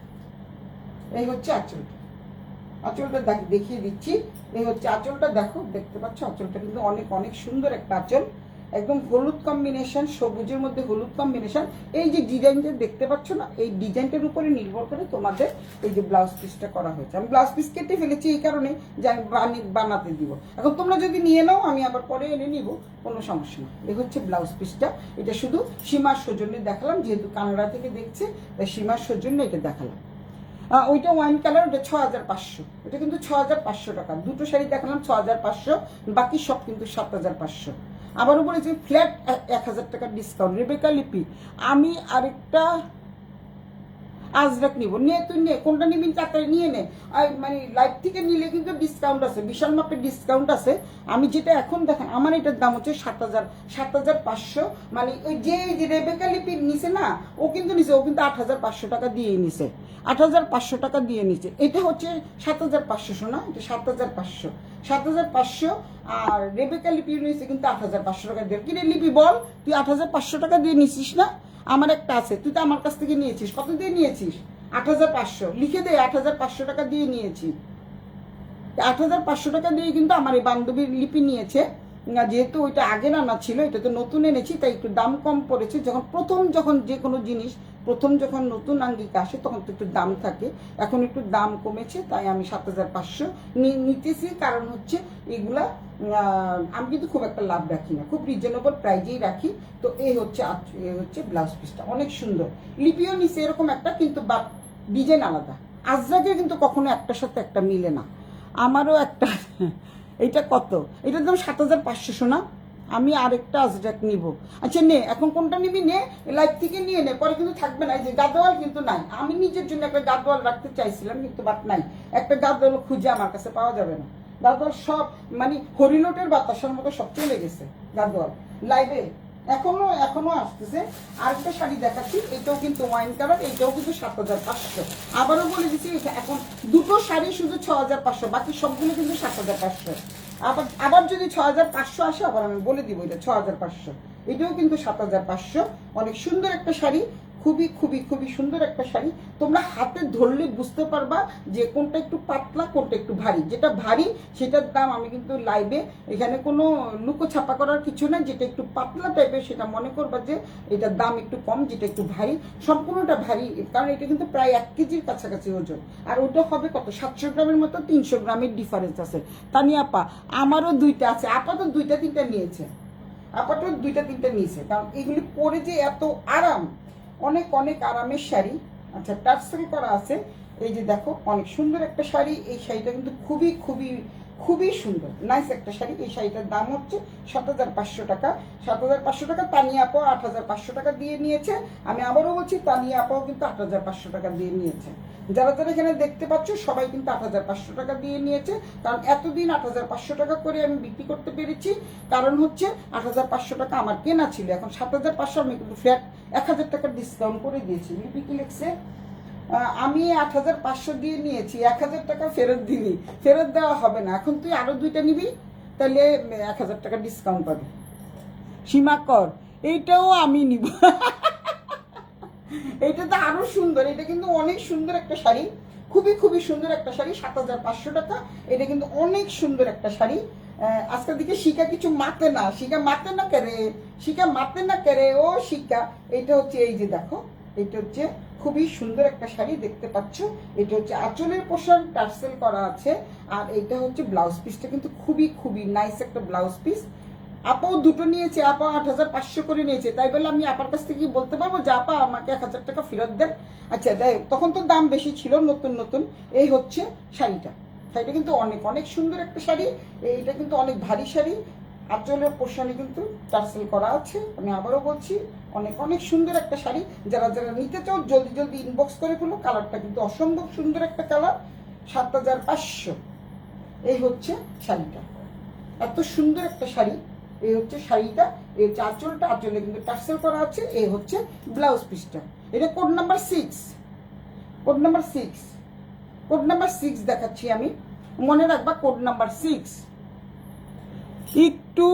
এই হচ্ছে আঁচলটা, আঁচলটা দেখিয়ে দিচ্ছি। এই হচ্ছে আঁচলটা, দেখো, দেখতে পাচ্ছ আঁচলটা কিন্তু অনেক অনেক সুন্দর একটা আঁচল, একদম হলুদ কম্বিনেশন, সবুজের মধ্যে হলুদ কম্বিনেশন। এই যে ডিজাইনটা দেখতে পাচ্ছ না, এই ডিজাইনটার উপরে নির্ভর করে তোমাদের এই যে ব্লাউজ পিসটা করা হয়েছে। আমি ব্লাউজ পিস কেটে ফেলেছি এই কারণে যে আমি বানাতে দিব। এখন তোমরা যদি নিয়ে নাও আমি আবার পরে এনে নিব, কোনো সমস্যা না। এই হচ্ছে ব্লাউজ পিসটা, এটা শুধু সীমার সৌজন্যে দেখালাম, যেহেতু কানাডা থেকে দেখছে তাই সীমার সৌজন্যে এটা দেখালাম। ওইটা ওয়াইন কালার, ওটা 6500, এটা কিন্তু 6500 টাকা। দুটো শাড়ি দেখালাম 6500, বাকি সব কিন্তু 7500। আবারও বলেছি ফ্ল্যাট 1000 টাকার ডিসকাউন্ট। রেবেকা লিপি, আমি আরেকটা আজরাক নিব, নিয়ে তুই নে, কোনটা নিবি তাড়াতাড়ি নিয়ে নে। মানে লাইভ থেকে নিলে কিন্তু ডিসকাউন্ট আছে, বিশাল মাপের ডিসকাউন্ট আছে। আমি যেটা এখন দেখেন, আমার এটার দাম হচ্ছে 7500। মানে ওই যে রেবেকা লিপির নিচে না, ও কিন্তু নিচে, ও কিন্তু 8500 টাকা দিয়ে নিছে, 8500 টাকা দিয়ে নিচে। এটা হচ্ছে 7500, শোনা, এটা 7500, 7500। আর রেবেকা লিপি নিয়েছে কিন্তু 8500 টাকা দিয়ে। কি রে লিপি বল, তুই 8500 টাকা দিয়ে নিছিস না? আমার একটা আছে, তুই তো আমার কাছ থেকে নিয়েছিস, কত দিয়ে নিয়েছিস? 8500, লিখে দে, 8500 টাকা দিয়ে নিয়েছি। 8500 টাকা দিয়ে কিন্তু আমার এই বান্ধবীর লিপি নিয়েছে, যেহেতু ওইটা আগের আনা ছিল, এটা তো নতুন এনেছি তাই একটু দাম কম পড়েছে। যখন যে কোনো জিনিস প্রথম যখন নতুন আঙ্গিকা আসে তখন তো একটু দাম থাকে, এখন একটু দাম কমেছে তাই আমি 7500 নিতেছি। কারণ হচ্ছে এগুলা আমি কিন্তু খুব একটা লাভ রাখি না, খুব রিজনেবল প্রাইজেই রাখি। তো এই হচ্ছে ব্লাউজ পিসটা, অনেক সুন্দর। লিপিও নিচে এরকম একটা, কিন্তু ডিজাইন আলাদা। আজরাকের কিন্তু কখনো একটার সাথে একটা মিলে না। আমারও একটা, এইটা কত, এটার দাম 7500, শোনা। আমি আরেকটা আজরাক নিব। আচ্ছা নে, এখন কোনটা নিবি নে, লাইভ থেকে নিয়ে নে, পরে কিন্তু থাকবে না। এই যে গাদোয়াল কিন্তু নাই, আমি নিজের জন্য একটা গাদোয়াল রাখতে চাইছিলাম কিন্তু বাট নাই, একটা গাদোয়াল খুঁজে আমার কাছে পাওয়া যাবে না। গাদোয়াল সব মানে হরিলোটের বাতাসের মতো সব চলে গেছে গাদোয়াল লাইভে, এখনো আসতেছে। আরেকটা শাড়ি দেখাচ্ছি, এটাও কিন্তু ওয়াইন কালার, এইটাও কিন্তু 7500। আবারও বলে দিচ্ছি, এখন দুটো শাড়ি শুধু 6500, বাকি সবগুলো কিন্তু 7500। আবার যদি 6500 আসে আবার আমি বলে দিব এটা 6500। এটাও কিন্তু 7500, অনেক সুন্দর একটা শাড়ি, খুবই খুবই খুবই সুন্দর একটা শাড়ি। তোমরা হাতে ধরলে বুঝতে পারবা যে কোনটা একটু পাতলা কোনটা একটু ভারী। যেটা ভারী সেটার দাম আমি কিন্তু লাইভে এখানে কোনো লুকো ছাপা করার কিছু না। যেটা একটু পাতলা টাইপের সেটা মনে করবা যে এটার দাম একটু কম, যেটা একটু ভারী সম্পূর্ণটা ভারী, কারণ এটা কিন্তু প্রায় 1 কেজির কাছাকাছি ওজন। আর ওটা হবে কত 700 গ্রামের মতো, 300 গ্রামের ডিফারেন্স আছে। তানিয়া আপা আমারও 2টা আছে, আপা তো 2টা 3টা নিয়েছে, আপাতত 2টা 3টা নিয়েছে, কারণ এগুলি পরে যে এত আরাম, অনেক অনেক আরামের শাড়ি। আচ্ছা টার্সেল করা আছে, এই যে দেখো অনেক সুন্দর একটা শাড়ি। এই শাড়িটা কিন্তু খুবই খুবই খুবই সুন্দর নাইস একটা শাড়ি। এই শাড়িটার দাম হচ্ছে 7500 টাকা। 7500 টাকা। তানিয়া আপা 8500 টাকা দিয়ে নিয়েছে। আমি আবারও বলছি তানিয়া আপাও কিন্তু 8500 টাকা দিয়ে নিয়েছে। যারা যারা এখানে দেখতে পাচ্ছ সবাই কিন্তু 8500 টাকা দিয়ে নিয়েছে, কারণ এতদিন 8500 টাকা করে আমি বিক্রি করতে পেরেছি। কারণ হচ্ছে 8500 টাকা আমার কেনা ছিল, এখন 7500 আমি কিন্তু ফ্ল্যাট 1000 টাকা ডিসকাউন্ট করে দিয়েছি। লিপি কি লিখছে, আমি 8500 দিয়ে নিয়েছি, 1000 টাকা ফেরত দিবি, ফেরত দেওয়া হবে না, এখন তুই আরো 2টা নিবি তাহলে 1000 টাকা ডিসকাউন্ট পাবি। সীমা কর, এইটাও আমি নিব। এইটা তো আরো সুন্দর, এটা কিন্তু অনেক সুন্দর একটা শাড়ি, খুবই খুবই সুন্দর একটা শাড়ি। 7500 টাকা। এটা কিন্তু অনেক সুন্দর একটা শাড়ি। আজকের দিকে শিকা কিছু মাতে না, শিকা মাতে না কেরে, শিকা মাতে না কেরে ও শিকা। এটা হচ্ছে এই যে দেখো, এটা হচ্ছে খুবই সুন্দর একটা শাড়ি দেখতে পাচ্ছ। এটা হচ্ছে আঁচলের পোর্শন টার্সেল করা আছে, আর এটা হচ্ছে ব্লাউজ পিসটা কিন্তু খুবই খুবই নাইস একটা ব্লাউজ পিস। আপাও 2টো নিয়েছে, আপা 8500 করে নিয়েছে, তাই বলে আমি আপার কাছ থেকে বলতে পারবো যে আপা আমাকে 1000 টাকা ফেরত দেন। আচ্ছা দেখ, তখন তো দাম বেশি ছিল নতুন নতুন। এই হচ্ছে শাড়িটা, শাড়িটা কিন্তু অনেক অনেক সুন্দর একটা শাড়ি। এইটা কিন্তু অনেক ভারী শাড়ি, আঁচলের পোর্শনে কিন্তু টার্সেল করা আছে। আমি আবারও বলছি অনেক অনেক সুন্দর একটা শাড়ি। যারা যারা নিতে চাও জলদি জলদি ইনবক্স করে ফেলো। কালারটা কিন্তু অসম্ভব সুন্দর একটা কালার। 7500 এই হচ্ছে শাড়িটা, এত সুন্দর একটা শাড়ি। এই হচ্ছে শাড়িটা, এই হচ্ছে আঁচলটা, আঁচলে কিন্তু টার্সেল করা আছে। এই হচ্ছে ব্লাউজ পিসটা। এটা code number 6, code number 6, code number 6 দেখাচ্ছি আমি, মনে রাখবা কোড নাম্বার 6। একটু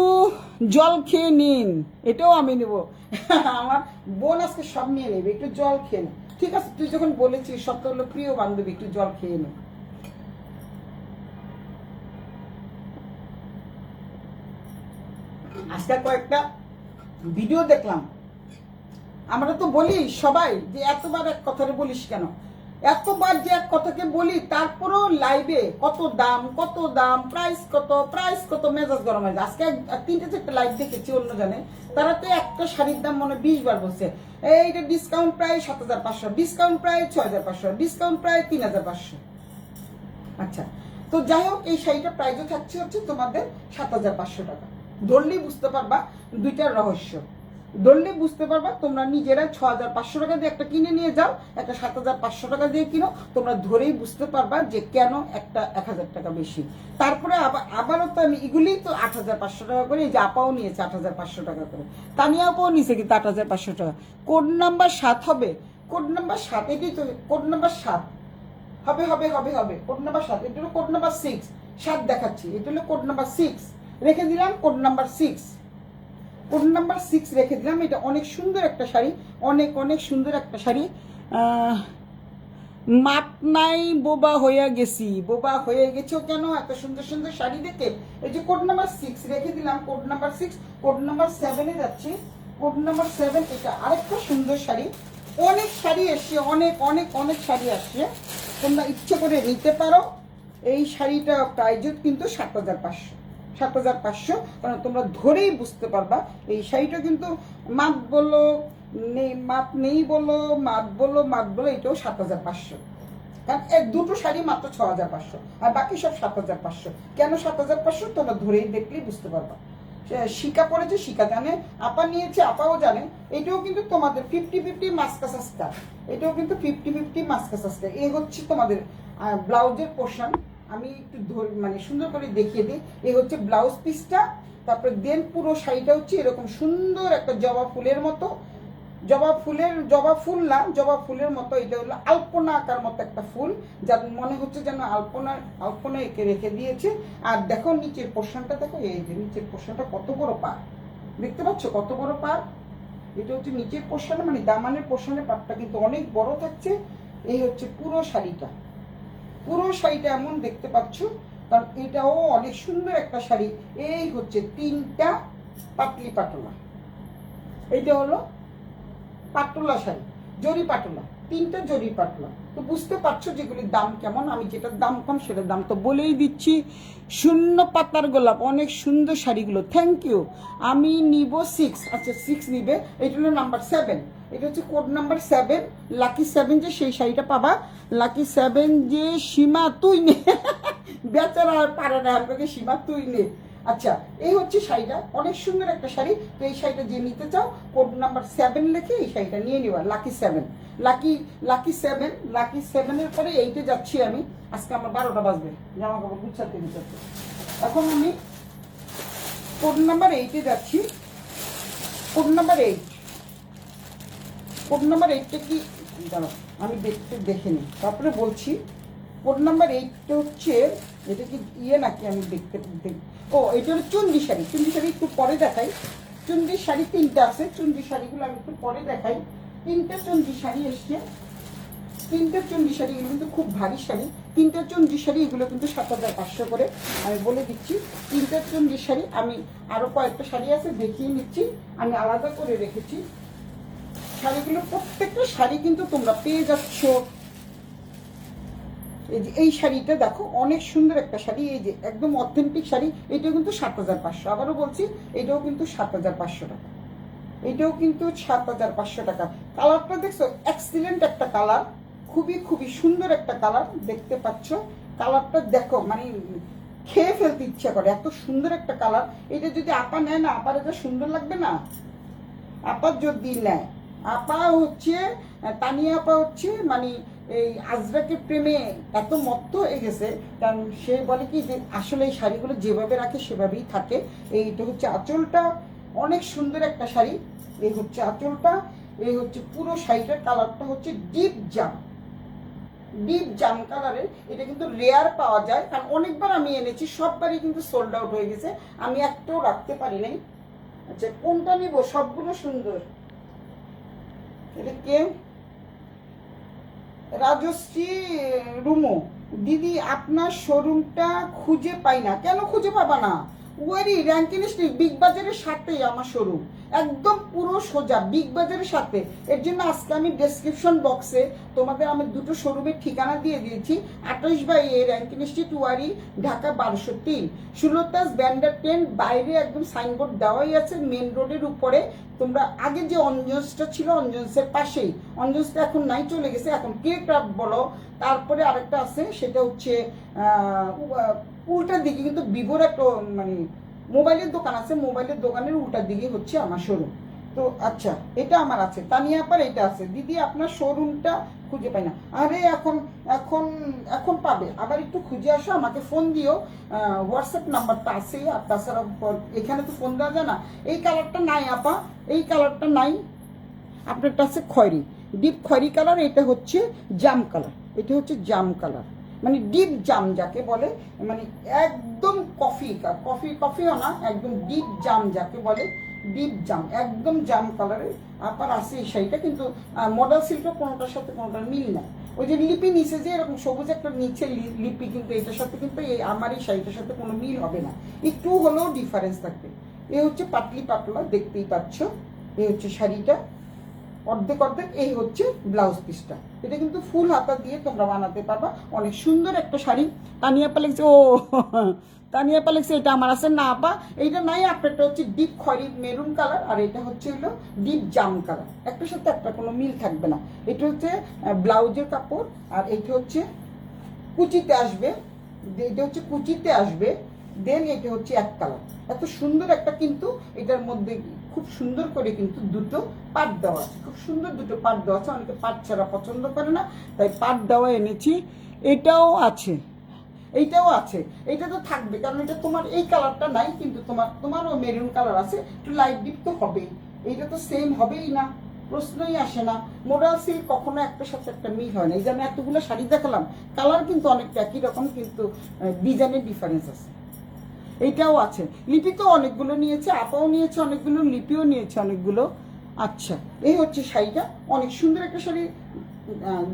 জল খেয়ে নিন, এটাও আমি নেব। আমার বোন আজকে সব নিয়ে নেবে, একটু জল খেয়ে নে। ঠিক আছে, তুই যখন বলেছিস সব তো হলো প্রিয় বান্ধবী, একটু জল খেয়ে নে। আজকে কয়েকটা ভিডিও দেখলাম, আমরা তো বলি সবাই যে এতবার এক কথাটা বলিস কেন, এতবার যে এক কথাকে বলি, তারপরেও লাইভে কত দাম কত দাম, প্রাইস কত প্রাইস কত, মেজাজ গরম হয়ে যায়। আজকে 3-4টা লাইভ দেখেছি অন্য জানে, তারা তো একটা শাড়ির দাম মনে 20 বার বলছে। এইটা ডিসকাউন্ট প্রায় 7500, ডিসকাউন্ট প্রায় 6500, ডিসকাউন্ট প্রায় 3500। আচ্ছা, তো যাই হোক, এই শাড়িটা প্রাইসও থাকছে হচ্ছে তোমাদের 7500 টাকা। ধরলেই বুঝতে পারবা 2টার রহস্য, ধরলে বুঝতে পারবা। তোমরা নিজেরা 6500 টাকা দিয়ে একটা কিনে নিয়ে যাও, একটা 7500 টাকা দিয়ে কিনো, তোমরা ধরেই বুঝতে পারবা যে কেন একটা 1000 টাকা বেশি। তারপরে আবারও তো আমি এগুলিই তো 8500 টাকা করে, এই যে আপাও নিয়েছে 8500 টাকা করে, তানিয়া আপাও নিয়েছে কিন্তু 8500 টাকা। কোড নাম্বার 7 হবে, কোড নাম্বার 7, এটাই তো কোড নাম্বার 7 হবে হবে হবে হবে, কোড নাম্বার 7। এটা হলো কোড নাম্বার 6, 7 দেখাচ্ছি, এটা হলো কোড নাম্বার 6 রেখে দিলাম, কোড নাম্বার 6, কোড নাম্বার 6 রেখে দিলাম। এটা অনেক সুন্দর একটা শাড়ি, অনেক অনেক সুন্দর একটা শাড়ি। মাপ নাই বোবা হয়ে গেছি, বোবা হয়ে গেছো কেন এত সুন্দর সুন্দর শাড়ি দেখে? এই যে কোড নাম্বার 6 রেখে দিলাম, কোড নাম্বার 6। কোড নাম্বার 7-এ যাচ্ছি, কোড নাম্বার 7। এটা আরেকটা সুন্দর শাড়ি, অনেক শাড়ি আসছে, অনেক অনেক অনেক শাড়ি আসছে, তোমরা ইচ্ছে করে নিতে পারো। এই শাড়িটা প্রাইস কিন্তু 7500, 7500, কারণ তোমরা ধরেই বুঝতে পারবা এই শাড়িটা কিন্তু মাপ বলো নেই, মাপ নেই বলো, মাপ বলো, মাপ বলো, এটাও 7500। কারণ এই দুটো শাড়ি মাত্র 6500, আর বাকি সব 7500। কেন 7500 তোমরা ধরেই দেখলেই বুঝতে পারবা। শিকা পড়েছে, শিকা জানে, আপা নিয়েছে, আপাও জানে। এটাও কিন্তু তোমাদের 50-50 মাস্কা সাস্কা, এটাও কিন্তু 50-50 মাস্কা সাস্কা। এই হচ্ছে তোমাদের ব্লাউজের পোর্শন। আমি একটু মানে সুন্দর করে দেখিয়ে দিই। এই হচ্ছে ব্লাউজ পিসটা, তারপরে দেন পুরো শাড়িটা হচ্ছে এরকম সুন্দর একটা জবা ফুলের মতো, জবা ফুলের মতো। এটা হলো আলপনা আকার মতো একটা ফুল, যার মনে হচ্ছে যেন আলপনা এঁকে রেখে দিয়েছে। আর দেখো নিচের পোর্শনটা দেখো, এই যে নিচের পোর্শনটা কত বড় পার, দেখতে পাচ্ছ কত বড় পার। এটা হচ্ছে নিচের পোর্শনে মানে দামানের পোর্শনের পাটটা কিন্তু অনেক বড় থাকছে। এই হচ্ছে পুরো শাড়িটা, পুরো শাড়িটা এমন দেখতে পাচ্ছ, কারণ এটাও অনেক সুন্দর একটা শাড়ি। এই হচ্ছে 3টা পাটলি পাটোলা, এইটা হলো পাটোলা শাড়ি, জরি পাটোলা, 3টা জরি পাটোলা। তো বুঝতে পারছো যেগুলির দাম কেমন। আমি যেটার দাম কম সেটার দাম তো বলেই দিচ্ছি। শূন্য পাতার গোলাপ, অনেক সুন্দর শাড়িগুলো। Thank you. আমি নিব 6, আচ্ছা 6 নিবে। এটা হলো নাম্বার 7, এটা হচ্ছে কোড নাম্বার 7, লাকি 7 যে সেই শাড়িটা পাবা। লাকি 7 যে সীমা তুই নে বেচারা আর পারে না, আমাকে সীমা তুই নে। আচ্ছা এই হচ্ছে শাড়িটা, অনেক সুন্দর একটা শাড়ি। তো এই শাড়িটা যে নিতে চাও কোড নাম্বার 7 লিখে এই শাড়িটা নিয়ে নিবা। লাকি 7, লাকি 7, লাকি 7-এর পরে 8-এ যাচ্ছি আমি। আজকে আমার 12টা বাজবে জামা কাপড় গুছাতে গুছাতে। এখন আমি কোড নাম্বার 8-এ যাচ্ছি। কোড নাম্বার 8, কোড নাম্বার 8টা কি দাঁড়াও আমি দেখে নিই তারপরে বলছি। কোড নাম্বার 8টা হচ্ছে, এটা কি ইয়ে নাকি আমি দেখতে ও এটা হলো চুন্ডি শাড়ি। চুন্ডি শাড়ি একটু পরে দেখাই। চুন্ডি শাড়ি 3টা আছে, চুন্ডি শাড়িগুলো আমি একটু পরে দেখাই। 3টা চুন্ডি শাড়ি এসছে, 3টা চুন্ডি শাড়ি, এগুলো কিন্তু খুব ভারী শাড়ি। 3টা চুন্ডি শাড়ি, এগুলো কিন্তু 7,500 করে। আমি বলে দিচ্ছি 3টা চুন্ডি শাড়ি। আমি আরো কয়েকটা শাড়ি আছে দেখিয়ে নিচ্ছি, আমি আলাদা করে রেখেছি শাড়িগুলো। প্রত্যেকটা শাড়ি কিন্তু তোমরা পেয়ে যাচ্ছ। এই যে এই শাড়িটা দেখো, অনেক সুন্দর একটা শাড়ি, এই যে একদম অথেন্টিক শাড়ি। এটাও কিন্তু 7,500, আবারও বলছি এটাও কিন্তু 7,500 টাকা, এটাও কিন্তু 7,500 টাকা। কালারটা দেখছো, এক্সিলেন্ট একটা কালার, খুবই খুবই সুন্দর একটা কালার দেখতে পাচ্ছ। কালারটা দেখো, মানে খেয়ে ফেলতে ইচ্ছা করে, এত সুন্দর একটা কালার। এটা যদি আপা নেয় না, আপার এটা সুন্দর লাগবে না? আপা যদি নেয়, আপা হচ্ছে তানিয়া আপা হচ্ছে মানে এই আজরাকের প্রেমে এত মত্ত হয়ে গেছে। কারণ সে বলে কি যে আসলে এই শাড়িগুলো যেভাবে রাখে সেভাবেই থাকে। এইটা হচ্ছে আঁচলটা, অনেক সুন্দর একটা শাড়ি। এই হচ্ছে আঁচলটা, এই হচ্ছে পুরো শাড়িটার কালারটা হচ্ছে ডিপ জাম, ডিপ জাম কালারের। এটা কিন্তু রেয়ার পাওয়া যায়, কারণ অনেকবার আমি এনেছি, সববারই কিন্তু সোল্ড আউট হয়ে গেছে, আমি একটাও রাখতে পারি নাই। আচ্ছা কোনটা নিব? সবগুলো সুন্দর। এটা কে? রাজশ্রী রুমো দিদি, আপনার শোরুমটা খুঁজে পাই না। কেন খুঁজে পাবা না? ওয়ারি র্যাঙ্কিং স্ট্রিট, বিগ বাজারের সাথেই আমার শোরুম, একদম পুরো সোজা বিগ বাজারের সাথে। এর জন্য আজকে আমি ডেসক্রিপশন বক্সে তোমাদের আমি দুটো শোরুমের ঠিকানা দিয়ে দিয়েছি। 28/A র্যাঙ্কিং স্ট্রিট, ওয়ারি, ঢাকা 1203। সুলতাস ব্যান্ডার 10 বাইরে একদম সাইনবোর্ড দেওয়াই আছে, মেন রোডের উপরে। তোমরা আগে যে অঞ্জন্সটা ছিল, অঞ্জন্সের পাশেই, অঞ্জন্সটা এখন নাই, চলে গেছে, এখন কে ক্রাফট বলো। তারপরে আরেকটা আছে, সেটা হচ্ছে উল্টার দিকে কিন্তু ভিভোর একটা মানে মোবাইলের দোকান আছে, মোবাইলের দোকানের উল্টার দিকে হচ্ছে আমার শোরুম। তো আচ্ছা এটা আমার আছে, তানিয়া আপার এটা আছে। দিদি আপনার শোরুমটা খুঁজে পাই না। আরে এখন এখন এখন পাবে, আবার একটু খুঁজে আসো, আমাকে ফোন দিও, হোয়াটসঅ্যাপ নাম্বারটা আছে। আর তাছাড়া এখানে তো ফোন দেওয়া যায় না। এই কালারটা নাই আপা, এই কালারটা নাই। আপনারটা আছে খয়েরি, ডিপ খয়েরি কালার। এটা হচ্ছে জাম কালার, এটা হচ্ছে জাম কালার, মানে ডিপ জাম যাকে বলে, মানে একদম কফি কফিও না, একদম ডিপ জাম যাকে বলে, ডিপ জাম, একদম জাম কালারের আপার আছে এই শাড়িটা। কিন্তু মডেল সিল্কও কোনোটার সাথে কোনোটার মিল নাই। ওই যে লিপি নিচে যে এরকম সবুজ একটা নিচে লিপি, কিন্তু এটার সাথে কিন্তু এই আমার এই শাড়িটার সাথে কোনো মিল হবে না, একটু হলেও ডিফারেন্স থাকবে। এ হচ্ছে পাতলি পাতলা, দেখতেই পাচ্ছ। এই হচ্ছে শাড়িটা অর্ধেক অর্ধেক। এই হচ্ছে ব্লাউজ পিসটা, এটা কিন্তু ফুল হাতা দিয়ে তোমরা বানাতে পারবা, অনেক সুন্দর একটা শাড়ি। তানিয়া পালেক্স, ও তানিয়া পালেক্স এটা আমার আছে না আপা, এইটা নাই। আপনারটা হচ্ছে ডিপ খয়েরি মেরুন কালার, আর এটা হচ্ছে হলো ডিপ জাম কালার, একটার সাথে একটা কোনো মিল থাকবে না। এটা হচ্ছে ব্লাউজের কাপড়, আর এইটা হচ্ছে কুচিতে আসবে, এটা হচ্ছে কুচিতে আসবে। দেন এটা হচ্ছে এক কালার, এত সুন্দর একটা, কিন্তু এটার মধ্যে খুব সুন্দর করে কিন্তু দুটো পাট দেওয়া আছে, খুব সুন্দর দুটো পাট দেওয়া আছে। অনেকে পাট ছাড়া পছন্দ করে না, তাই পাট দেওয়া এনেছি। এটাও আছে, এইটাও আছে, এইটা তো থাকবে, কারণ এটা তোমার এই কালারটা নাই, কিন্তু তোমারও মেরুন কালার আছে, একটু লাইট ডিপ তো হবেই। এইটা তো সেম হবেই না, প্রশ্নই আসে না। মোডাল সিল্ক কখনো একটার সাথে একটা মিল হয় না। এই যে আমি এতগুলো শাড়ি দেখালাম, কালার কিন্তু অনেকটা একই রকম, কিন্তু ডিজাইনের ডিফারেন্স আছে। এইটাও আছে, লিপি তো অনেকগুলো নিয়েছে, আপাও নিয়েছে অনেকগুলো, লিপিও নিয়েছে অনেকগুলো। আচ্ছা, এই হচ্ছে শাড়িটা, অনেক সুন্দর একটা শাড়ি।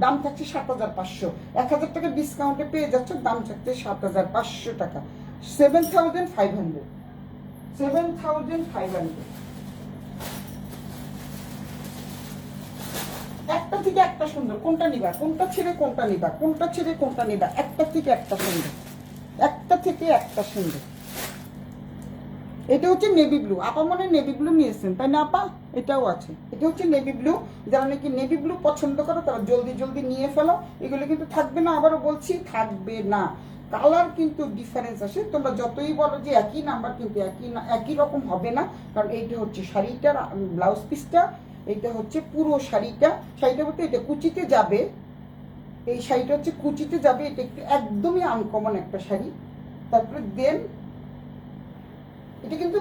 দাম থাকছে 7,500, 1,000 টাকা ডিসকাউন্টে পেয়ে যাচ্ছ, দাম থাকছে 7,500 টাকা, 7,500, 7,500। একটা থেকে একটা সুন্দর, কোনটা নিবা, কোনটা ছেড়ে কোনটা নিবা, কোনটা ছেড়ে কোনটা নিবা, একটা থেকে একটা সুন্দর, একটা থেকে একটা সুন্দর। এটা হচ্ছে নেভি ব্লু, আপা মনে নেভি ব্লু নিয়েছেন তাই না আপা? এটাও আছে, এটা হচ্ছে নেভি ব্লু। যারা নাকি নেভি ব্লু পছন্দ করো তারা জলদি জলদি নিয়ে ফেলো, এগুলো কিন্তু থাকবে না, আবারও বলছি থাকবে না, কালার কিন্তু ডিফারেন্স আসে। তোমরা যতই বলো যে একই নাম্বার, কিন্তু একই রকম হবে না, কারণ এইটা হচ্ছে শাড়িটার ব্লাউজ পিসটা, এইটা হচ্ছে পুরো শাড়িটা। শাড়িটা বলতে এটা কুচিতে যাবে, এই শাড়িটা হচ্ছে কুচিতে যাবে, এটা একটু একদমই আনকমন একটা শাড়ি। তারপরে দেন এটা কিন্তু